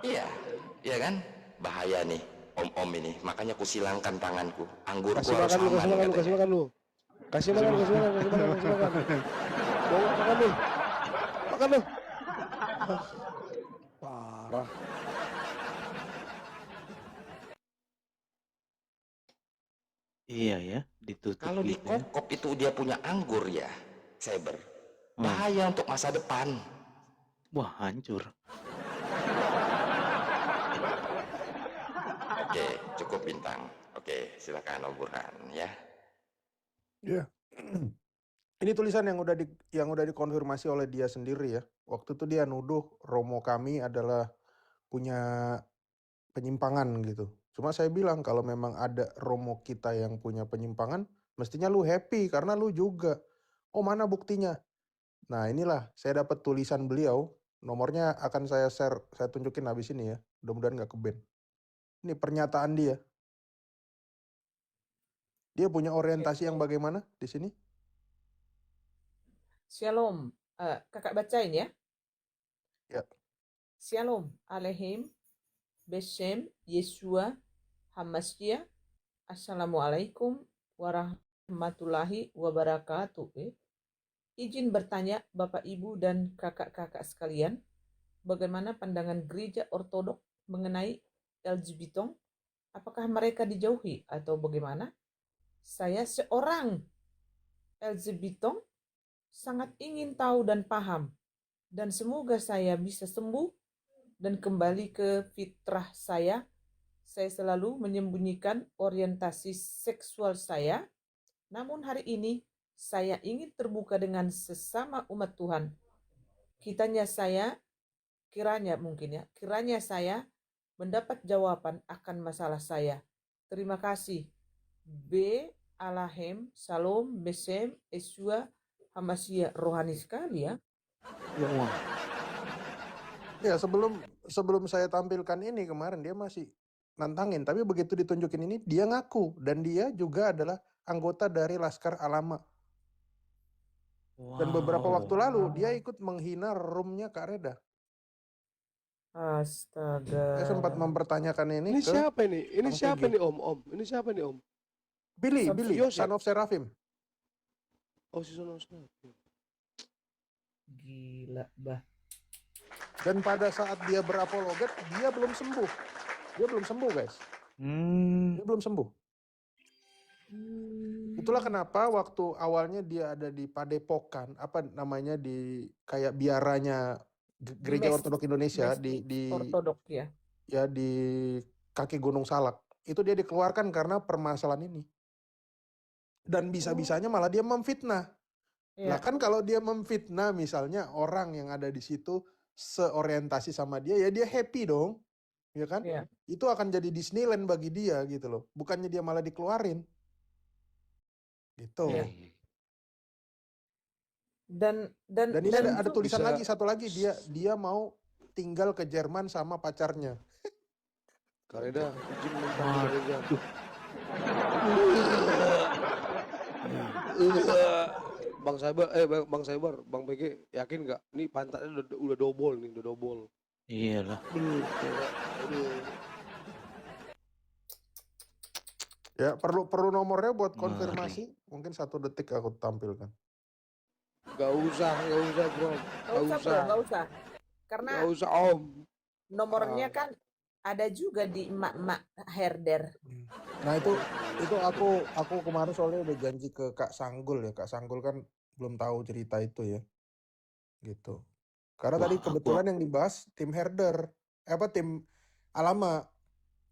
Iya, iya kan? Bahaya nih, om-om ini. Makanya kusilangkan tanganku. Anggurku Kasih harus makan lu, aman kasih makan lu, katanya. kasih makan lu. Kasih makan, kasih makan, kasih makan, kasih makan. Mau nggak makan lu? Makan lu. Ah, parah. Iya ya, ditutup Kalau gitu ya. dikokop itu dia punya anggur ya, Cyber. Bahaya untuk masa depan. Wah, hancur. Oke, cukup Bintang. Oke, silakan Om Burhan ya. Ya. Ini tulisan yang udah dikonfirmasi oleh dia sendiri ya. Waktu itu dia nuduh Romo kami adalah punya penyimpangan gitu. Cuma saya bilang kalau memang ada Romo kita yang punya penyimpangan, mestinya lu happy karena lu juga. Oh, mana buktinya? Nah, inilah saya dapat tulisan beliau. Nomornya akan saya share, saya tunjukin habis ini ya. Mudah-mudahan nggak ke-ban. Ini pernyataan dia. Dia punya orientasi yang bagaimana di sini? Shalom. Kakak bacain ya. Ya. Shalom Aleichem Beshem Yeshua Hamashiach. Assalamualaikum warahmatullahi wabarakatuh. Izin bertanya Bapak Ibu dan kakak-kakak sekalian, bagaimana pandangan gereja ortodok mengenai LGBT? Apakah mereka dijauhi atau bagaimana? Saya seorang LGBT sangat ingin tahu dan paham, dan semoga saya bisa sembuh dan kembali ke fitrah saya. Saya selalu menyembunyikan orientasi seksual saya, namun hari ini saya ingin terbuka dengan sesama umat Tuhan. Kiranya saya mendapat jawaban akan masalah saya. Terima kasih. B. Alahem, Shalom, Besem, Yeshua, Hamashiach. Rohani sekali ya. Ya, sebelum saya tampilkan ini kemarin dia masih nantangin, tapi begitu ditunjukin ini dia ngaku dan dia juga adalah anggota dari Laskar Alama. Dan beberapa waktu lalu dia ikut menghina roomnya Kak Reda. Astaga. Saya sempat mempertanyakan ini Ini ke siapa ini? Ini Kang siapa PG. nih Om? Ini siapa nih Om? Billy, Yosef. Son of Seraphim. Oh, si Son of Seraphim. Gila, bah. Dan pada saat dia berapologet, dia belum sembuh. Dia belum sembuh, guys. Dia belum sembuh. Itulah kenapa waktu awalnya dia ada di Padepokan, apa namanya, di kayak biaranya Gereja Ortodok Indonesia di Ortodok ya. Ya di kaki Gunung Salak. Itu dia dikeluarkan karena permasalahan ini. Dan bisa-bisanya malah dia memfitnah. Lah kan kalau dia memfitnah misalnya orang yang ada di situ seorientasi sama dia, ya dia happy dong. Ya kan? Itu akan jadi Disneyland bagi dia gitu loh. Bukannya dia malah dikeluarin. Gitu. Dan ini ada tulisan lagi, satu lagi, dia mau tinggal ke Jerman sama pacarnya. Kareda, izin minta Kareda. Bang Cyber, Bang PG, yakin nggak? Ini pantatnya udah double nih, udah double. Iyalah. Ya, perlu nomornya buat konfirmasi. Mungkin 1 detik aku tampilkan. Gak usah bro. Gak usah. Karena Gak usah Om. nomornya kan ada juga di emak-emak herder. Nah itu aku kemarin soalnya udah janji ke Kak Sanggul ya. Kak Sanggul kan belum tahu cerita itu ya. Gitu. Karena tadi kebetulan yang dibahas tim herder. Tim Alama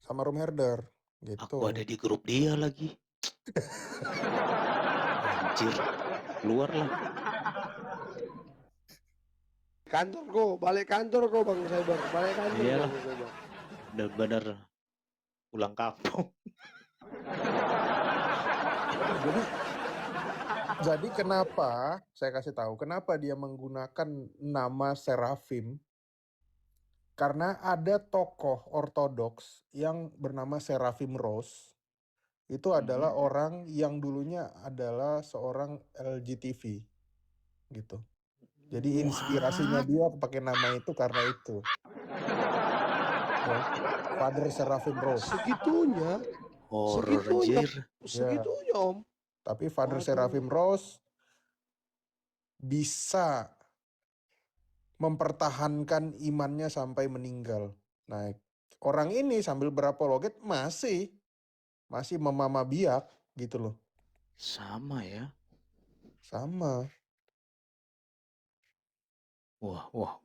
sama room herder. Gitu. Aku ada di grup dia lagi. Anjir. Keluar lah. Balik kantor kok Bang Cyber. Balik kantor. Iyalah. Bang Cyber. Benar-benar pulang kampung. Jadi kenapa saya kasih tahu kenapa dia menggunakan nama Serafim? Karena ada tokoh ortodoks yang bernama Serafim Rose. Itu adalah orang yang dulunya adalah seorang LGTV gitu. Jadi inspirasinya dia pakai nama itu karena itu. Ya. Father Serafim Rose. Segitunya. Horor Segitunya. anjir. Segitunya Om. Tapi Father Waduh. Serafim Rose bisa mempertahankan imannya sampai meninggal. Nah, orang ini sambil berapologet masih memama biak gitu loh. Sama ya. Sama. Wah.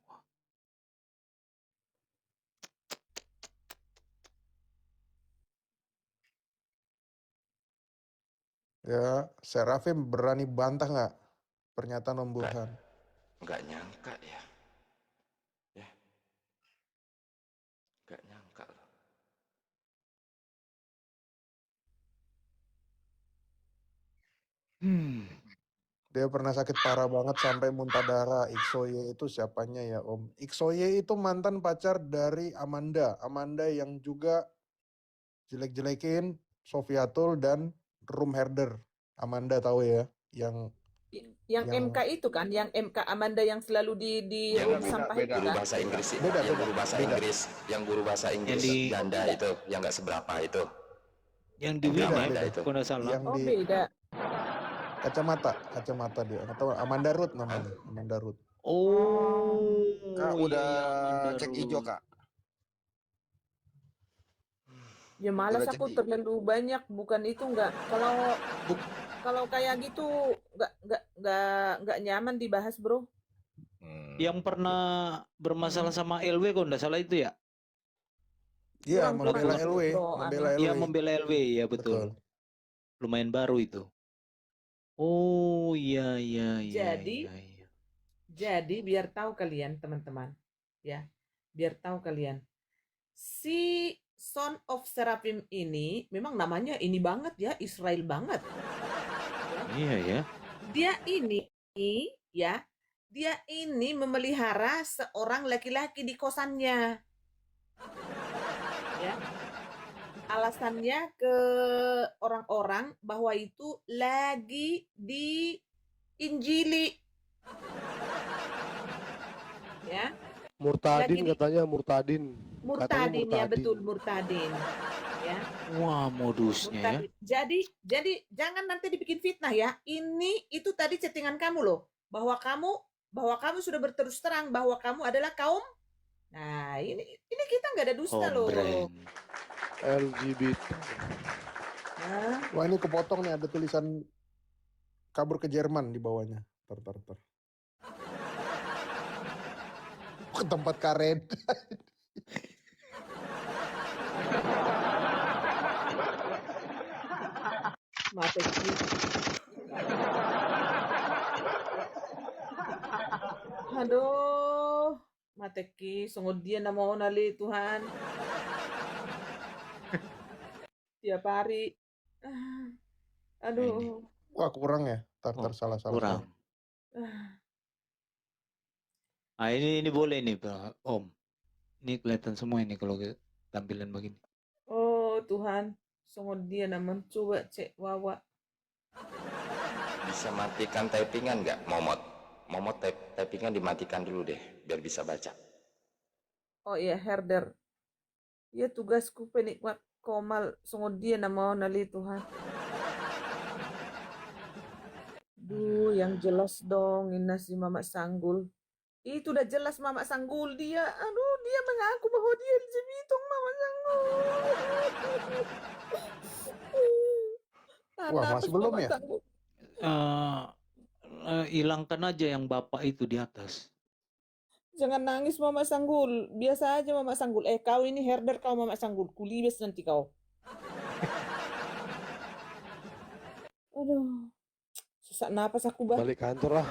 Ya, Serafim berani bantah nggak pernyataan Om Burhan? Nggak nyangka ya. Ya. Nggak nyangka loh. Dia pernah sakit parah banget sampai muntah darah. Iksoye itu siapanya ya Om? Iksoye itu mantan pacar dari Amanda. Amanda yang juga jelek-jelekin Sofiatul dan Room Herder. Amanda tahu ya? Yang MK itu kan, yang MK Amanda yang selalu di room sampah itu Guru kan? bahasa Inggris, Beda. yang guru bahasa Inggris ganda itu, yang nggak seberapa itu. Yang di Beda, Wina beda itu, itu. kalau nggak salah. yang di Beda. kacamata dia. Atau Amanda Ruth namanya. Amanda Ruth. Oh, Kak udah Amanda cek Ruth. hijau Kak. Ya malas Udah aku cek terlalu banyak, bukan itu nggak. Kalau kayak gitu nggak nyaman dibahas, bro. Yang pernah bermasalah sama LW kok nggak salah itu ya? Iya, Kurang membela itu, LW. bro, Membela LW. Iya, membela LW, ya betul. Lumayan baru itu. Oh iya. Jadi biar tahu kalian teman-teman, ya, biar tahu kalian, si Son of Seraphim ini memang namanya ini banget ya, Israel banget. Iya ya. Dia ini memelihara seorang laki-laki di kosannya. Ya. Alasannya ke orang-orang bahwa itu lagi diinjili. Ya. Murtadin Lagi katanya Murtadin. Murtadin, ya betul, Murtadin. Ya. Wah, modusnya ya. Jadi jangan nanti dibikin fitnah ya. Itu tadi chattingan kamu loh, bahwa kamu sudah berterus terang bahwa kamu adalah kaum. Nah, ini kita nggak ada dusta loh. LGBT. Wah, ini kepotong nih, ada tulisan kabur ke Jerman di bawahnya. Tar. Ke tempat karet. Mateki. Aduh, Mateki, sungguh dia na mau nali Tuhan. Tiap hari. Aduh. Wah, kurang ya? Tar salah. Kurang. Ah, ini boleh nih, Om. Ini kelihatan semua ini kalau tampilan begini. Oh Tuhan, sungguh dia na mencoba cek wawa. Bisa matikan typingan nggak, Momot? Momot typingan dimatikan dulu deh, biar bisa baca. Oh iya, Herder. Ya tugasku penikmat komal, sungguh dia na mau nali Tuhan. Duh, yang jelas dong, ini si Mama Sanggul. Itu udah jelas Mama Sanggul dia. Aduh, dia mengaku bahwa dia LGBT, Mama Sanggul. Wah, masih belum ya? Hilangkan aja yang bapak itu di atas. Jangan nangis Mama Sanggul. Biasa aja Mama Sanggul. Kau ini Herder, kau Mama Sanggul. Kulibes nanti kau. Aduh. Susah napas aku, Bah. Balik kantor lah.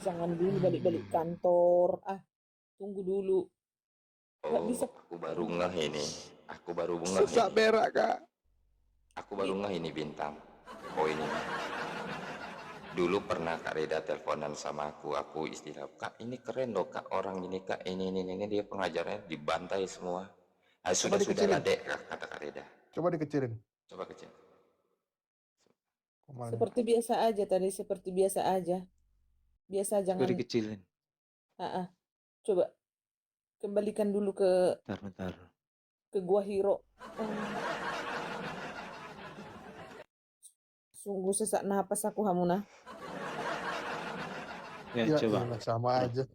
Jangan dulu balik-balik kantor. Tunggu dulu. Nggak bisa. Aku baru ngeh ini. Sesak berak, Kak. Aku baru ngeh ini Bintang. Oh ini. Dulu pernah Kak Reda teleponan sama aku istilah, Kak ini keren loh Kak, orang ini Kak, ini dia pengajarnya dibantai semua. Ah, sudah lah dek, kata Kak Reda. Coba dikecilin. Coba kecil. Seperti biasa aja tadi, seperti biasa aja. Biasa jangan. Coba dikecilin. Coba kembalikan dulu ke Bentar. ke Gua Hiro. Sungguh sesak napas aku Hamuna. Ya, Ya, coba. iyalah, sama aja.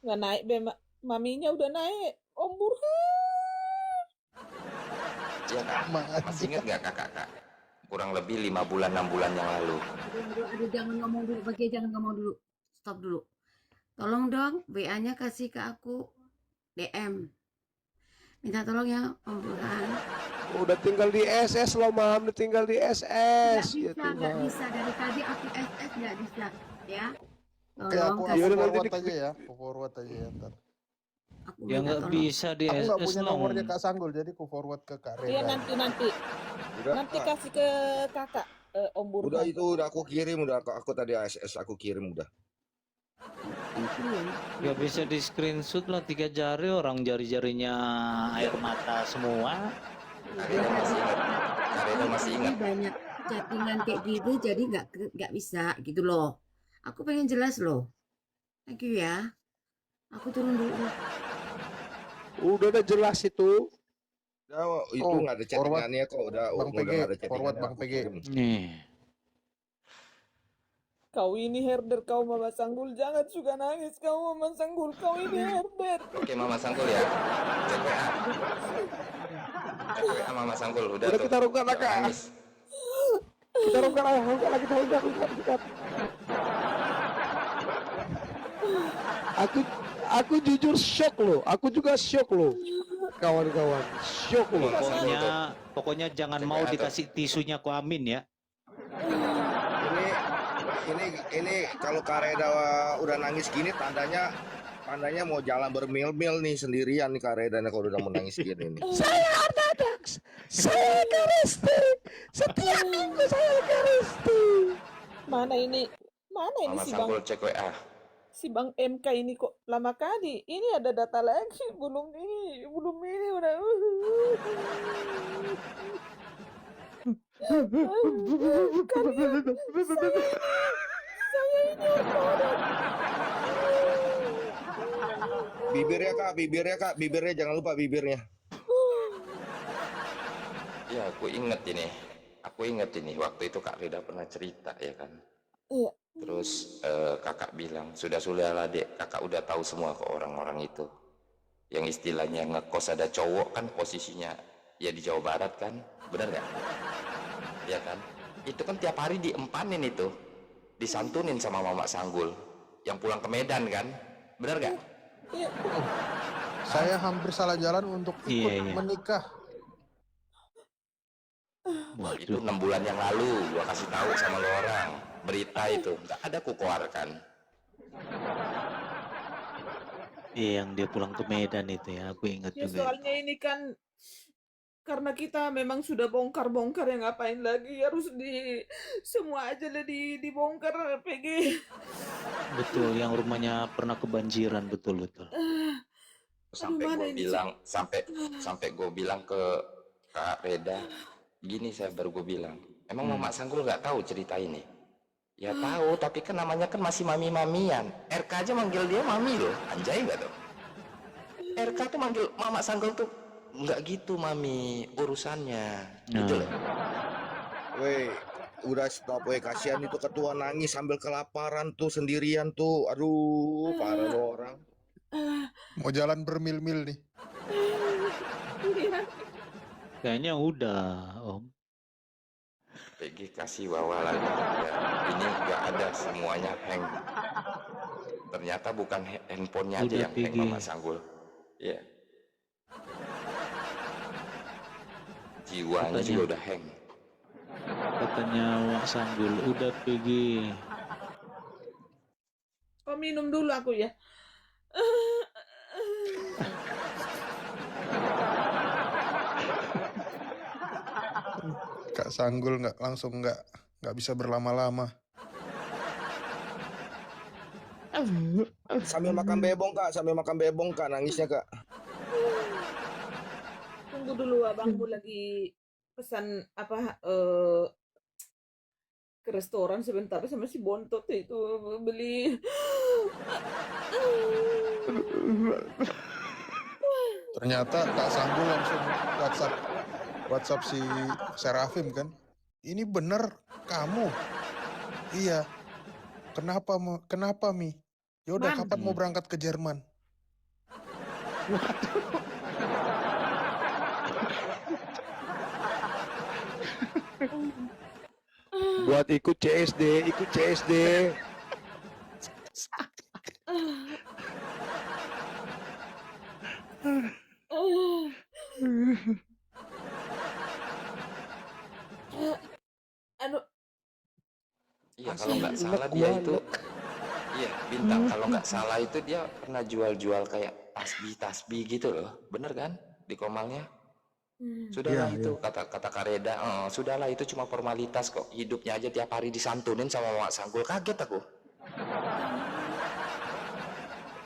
Nggak naik be, maminya udah naik. Om Burhan. Iya Kak, masih ingat nggak Kak? Kurang lebih 5 bulan 6 bulan yang lalu. Aduh, jangan ngomong dulu, jangan ngomong dulu. Stop dulu. Tolong dong, WA-nya kasih ke aku DM. Minta tolong ya, Om Burhan. Udah tinggal di SS loh, Mam. Udah tinggal di SS. Nggak bisa. Dari tadi aku SS nggak bisa. Ya. Oke, Tolong aku kasih. forward aja ya. Aku forward aja ya ntar. Aku Ya minta nggak tolong. bisa di Aku nggak SS punya long. nomornya Kak Sanggul, jadi aku forward ke Kak Iya Reda. nanti. Udah, Nanti kasih ke kakak Om Burhan. udah itu udah aku kirim, udah aku tadi ASS aku kirim udah. Nggak bisa di screenshot lah 3 jari, orang jari-jarinya air mata semua. Kak Reda masih ingat. Ini banyak chattingan kayak gitu, jadi nggak bisa gitu loh. Aku pengen jelas loh. Thank you ya. Aku turun dulu. Udah jelas itu. Udah, itu Oh, nggak ada forward. chattingannya kok, udah Bang nggak ada PG, forward chattingannya, Bang aku PG. kirim. Nih. Kau ini herder, kau Mama Sanggul. Jangan suka nangis kau Mama Sanggul. Kau ini herder. Oke Mama Sanggul ya. Cek WA. Cek WA Mama Sanggul udah Udah tuh. kita rungkat lah, Kak. Nangis. Kita rungkat lagi. Aku jujur shock loh. Aku juga shock loh. Kawan-kawan, shock loh. Pokoknya jangan mau dikasih tisunya ku Amin ya. Ini kalau Kak Reda udah nangis gini tandanya mau jalan bermil-mil nih sendirian nih Kak Reda nih, kalau udah mau nangis gini nih. Saya ortodoks, saya Ekaristi, setiap minggu saya Ekaristi. Mana ini Mama si Bang Sanggul cek WA. si Bang MK ini kok lama kali. Ini ada data lagi belum ini udah. Kalian, saya ini ortodoks. Bibirnya Kak, jangan lupa bibirnya. Ya aku inget ini waktu itu Kak Reda pernah cerita ya kan. Iya. Terus kakak bilang sudah lah dek, kakak udah tahu semua ke orang-orang itu. Yang istilahnya ngekos ada cowok kan posisinya ya di Jawa Barat kan, benar nggak? Ya kan? Itu kan tiap hari diempanin itu, disantunin sama Mama Sanggul yang pulang ke Medan kan, benar nggak? Iya. Saya hampir salah jalan untuk ikut menikah. Itu 6 bulan yang lalu gua kasih tahu sama lo orang, berita itu nggak ada kukeluarkan. Iya, yang dia pulang ke Medan itu ya, aku ingat Ya juga. soalnya ini kan karena kita memang sudah bongkar-bongkar, ya ngapain lagi, harus semua aja lah dibongkar PG. Betul, yang rumahnya pernah kebanjiran, betul. Sampai gue bilang, sampai gue bilang ke Kak Reda, gini saya baru gue bilang, emang Mama Sanggul nggak tahu cerita ini? Ya tahu, tapi kan namanya kan masih mami-mamian. RK aja manggil dia mami loh, anjay nggak tuh? RK tuh manggil Mama Sanggul tuh nggak gitu mami urusannya, gitu loh. Weh, udah stop weh, kasihan itu ketua nangis sambil kelaparan tuh sendirian tuh, aduh parah lo orang. Mau jalan bermil-mil nih. Kayaknya udah, Om. PG kasih Wawa lagi ya, ini nggak ada, semuanya hang. Ternyata bukan handphonenya aja Udah, yang hang PG. Mama Sanggul ya, jiwanya juga udah hang. Katanya Wak Sanggul, udah PG. Oh, minum dulu aku ya. Kak Sanggul nggak bisa berlama-lama. Sambil makan bebong kak, nangisnya kak. Tunggu dulu, abangmu lagi pesan ke restoran sebentar sama si Bontot itu beli. Ternyata Kak Sanggul langsung WhatsApp si Serafim kan. Ini bener kamu? Iya. Kenapa Mi? Yaudah, Man. kapan mau berangkat ke Jerman? Buat ikut CSD. Anu, Iya, kalau nggak salah dia itu, iya Bintang, kalau nggak salah itu dia pernah jual-jual kayak tasbih gitu loh, bener kan di Komalnya? Sudahlah Iya, itu kata Kak Reda, sudahlah itu cuma formalitas kok, hidupnya aja tiap hari disantunin sama Mak Sanggul. Kaget aku.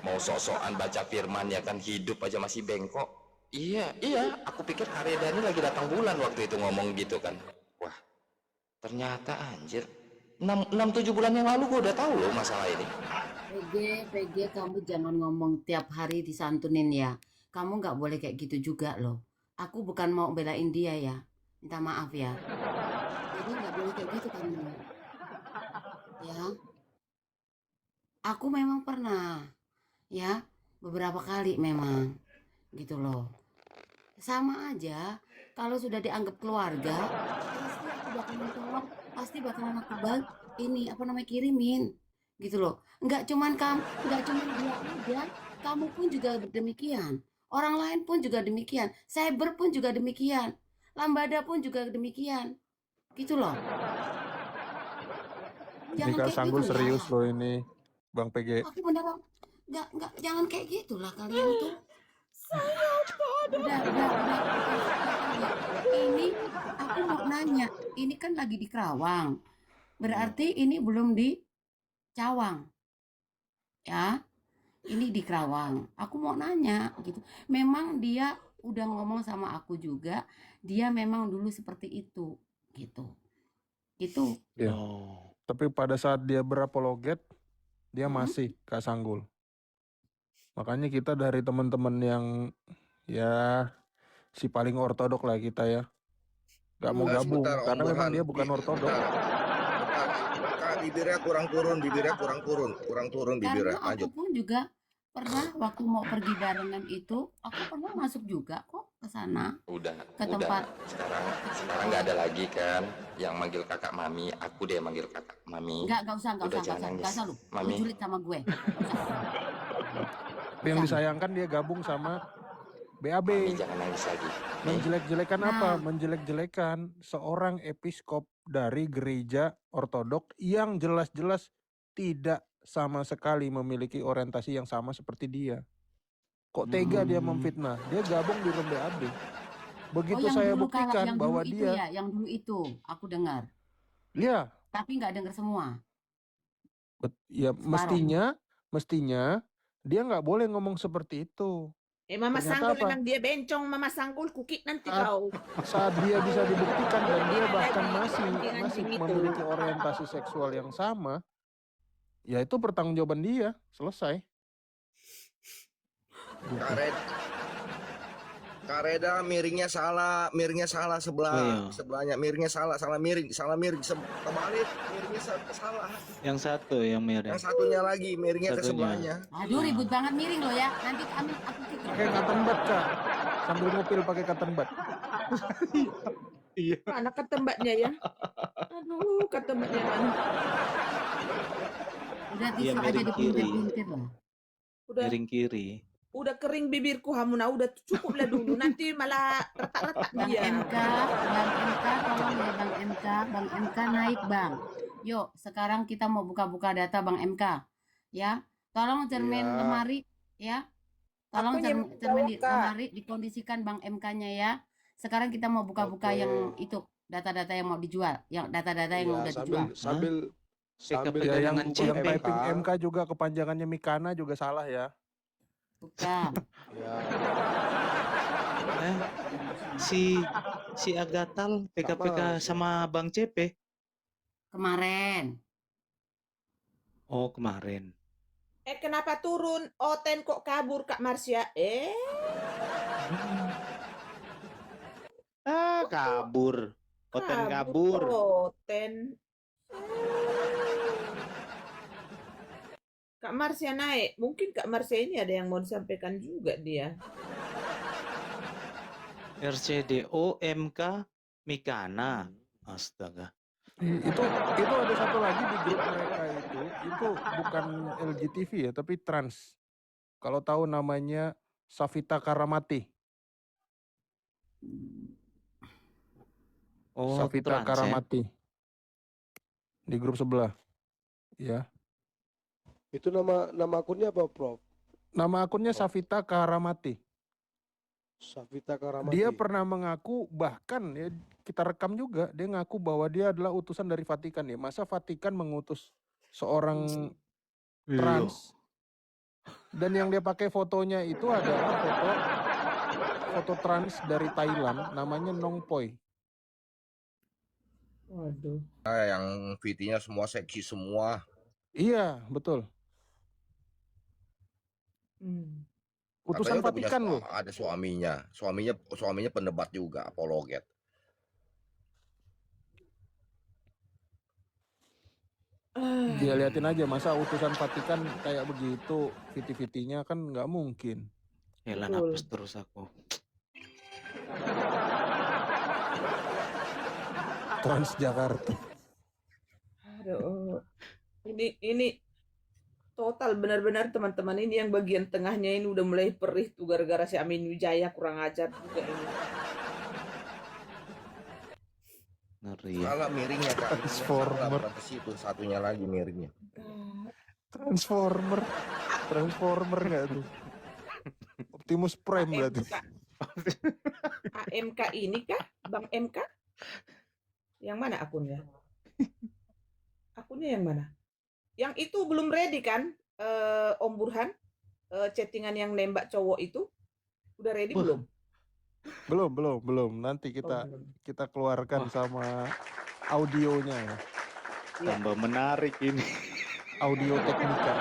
Mau sok-sokan baca firman ya kan, hidup aja masih bengkok. Iya, aku pikir Kak Reda ini lagi datang bulan waktu itu ngomong gitu kan. Wah, ternyata anjir 6-7 bulan yang lalu gue udah tahu loh masalah ini. PG, kamu jangan ngomong tiap hari disantunin ya. Kamu nggak boleh kayak gitu juga loh. Aku bukan mau belain dia ya. Minta maaf ya. Jadi nggak boleh kayak gitu kamu. Ya. Aku memang pernah. Ya. Beberapa kali memang. Gitu loh. Sama aja. Kalau sudah dianggap keluarga. Pasti aku bakalan tolong. Pasti bakalan aku kirimin. Gitu loh. Nggak cuman dia aja. Kamu pun juga demikian. Orang lain pun juga demikian. Cyber pun juga demikian. Lambada pun juga demikian. Gitu loh. Ini Jangan Kak kayak Sanggul gitu serius lah. loh ini, Bang PG. Aku beneran jangan kayak gitulah kalian tuh. Udah. Ini aku mau nanya. Ini kan lagi di Kerawang. Berarti ini belum di Cawang. Ya. Ini di Kerawang. Aku mau nanya gitu. Memang dia udah ngomong sama aku juga, dia memang dulu seperti itu gitu. Gitu. Iya. Tapi pada saat dia berapologet, dia Hmm. masih Kak Sanggul. Makanya kita dari teman-teman yang ya si paling ortodok lah kita ya, nggak mau Enggak, gabung sebentar, Om karena memang Burhan. dia bukan ortodok. Bentar. Kak, bibirnya kurang turun bibirnya. Karena aku Lanjut. pun juga pernah waktu mau pergi barengan itu, aku pernah masuk juga kok ke sana. Udah. tempat Sekarang nggak ada lagi kan yang manggil kakak mami. Aku deh manggil kakak mami. Nggak usah Udah jangan nangis. lu Mami. julid sama gue. Tapi yang disayangkan dia gabung sama BAB. Mami jangan nangis lagi. Menjelek-jelekan Nah. apa? Menjelek-jelekan seorang episkop dari gereja ortodok yang jelas-jelas tidak sama sekali memiliki orientasi yang sama seperti dia. Kok tega dia memfitnah? Dia gabung di room BAB. Begitu yang saya dulu buktikan yang bahwa dulu itu dia, ya, yang dulu itu aku dengar. ya, Tapi nggak dengar semua. ya Separuh. mestinya dia nggak boleh ngomong seperti itu. Mama Ternyata Sanggul apa? emang dia bencong, Mama Sanggul kukik nanti Saat- kau. Saat dia bisa dibuktikan dan dia Dia bahkan lagi masih anjing-anjing itu. memiliki orientasi seksual yang sama, ya itu pertanggungjawaban dia. Selesai. Kak Reda miringnya salah sebelahnya miringnya salah miring kebalik miringnya salah. Yang satu yang miring. Yang satunya lagi miringnya ke Satunya. sebelahnya. Aduh ribut banget miring lo ya. Nanti aku Pakai cotton bud, Kak. Sambil ngupil pakai cotton bud. Iya. Mana ketembaknya ya? Aduh, ketembaknya mana? udah Iya, tisu aja miring kiri. dipintir-pintir loh. Udah Miring kiri. udah kering bibirku Hamuna, udah cukup lah dulu. Nanti malah retak-retak Bang dia. MK, tolong ya Bang MK naik Bang. Yuk, sekarang kita mau buka-buka data Bang MK. Ya, tolong cermin Ya. lemari ya. Tolong Aku yang cermin di buka. lemari dikondisikan Bang MK-nya ya. Sekarang kita mau buka-buka Oke. yang itu data-data yang mau dijual, yang data-data yang Iya, udah sambil dijual. sambil sambil Ya yang dengan menunggu CP. typing MK juga kepanjangannya Mikana juga salah ya. Bukan. Ya, Si Agatal PKPK sama Bang CP. Kemarin. Oh, kemarin. Kenapa turun? Oten kok kabur Kak Marsya? Kabur. Oten kabur. Oten. Kak Marsya naik. Mungkin Kak Marsya ini ada yang mau disampaikan juga dia. RCDO MK Mikana. Astaga. Itu ada satu lagi di grup mereka itu bukan LGTV ya, tapi trans. Kalau tahu namanya Safita Karamati. Oh, Safita trans ya? Karamati. Di grup sebelah. Ya. itu nama akunnya apa, Prof? Nama akunnya Safita Karamati. Safita Karamati. Dia pernah mengaku, bahkan ya kita rekam juga, dia ngaku bahwa dia adalah utusan dari Vatikan ya. Masa Vatikan mengutus seorang trans, dan yang dia pakai fotonya itu adalah foto trans dari Thailand, namanya Nong Poi. Waduh. Yang VT-nya semua seksi semua. Iya, betul. Utusan Katanya udah punya Vatikan loh. ada suaminya pendebat juga, apologet. Ya liatin aja, masa utusan Vatikan kayak begitu, VT-VT-nya kan nggak mungkin. Yalah, napas terus aku. Transjakarta. Aduh. Ini total benar-benar teman-teman ini yang bagian tengahnya ini udah mulai perih tuh gara-gara si Amin Wijaya kurang ajar juga ini. Ngeri. Kalau miringnya Kak, Transformer. ke situ satunya lagi miringnya. Transformer nggak tuh? Optimus Prime berarti. AMK ini kah? Bang MK? Yang mana akunnya? Akunnya yang mana? Yang itu belum ready kan? Om Burhan? Chattingan yang nembak cowok itu? Udah ready belum? Belum. Nanti kita keluarkan sama audionya ya. Tambah menarik ini. Audio Teknika.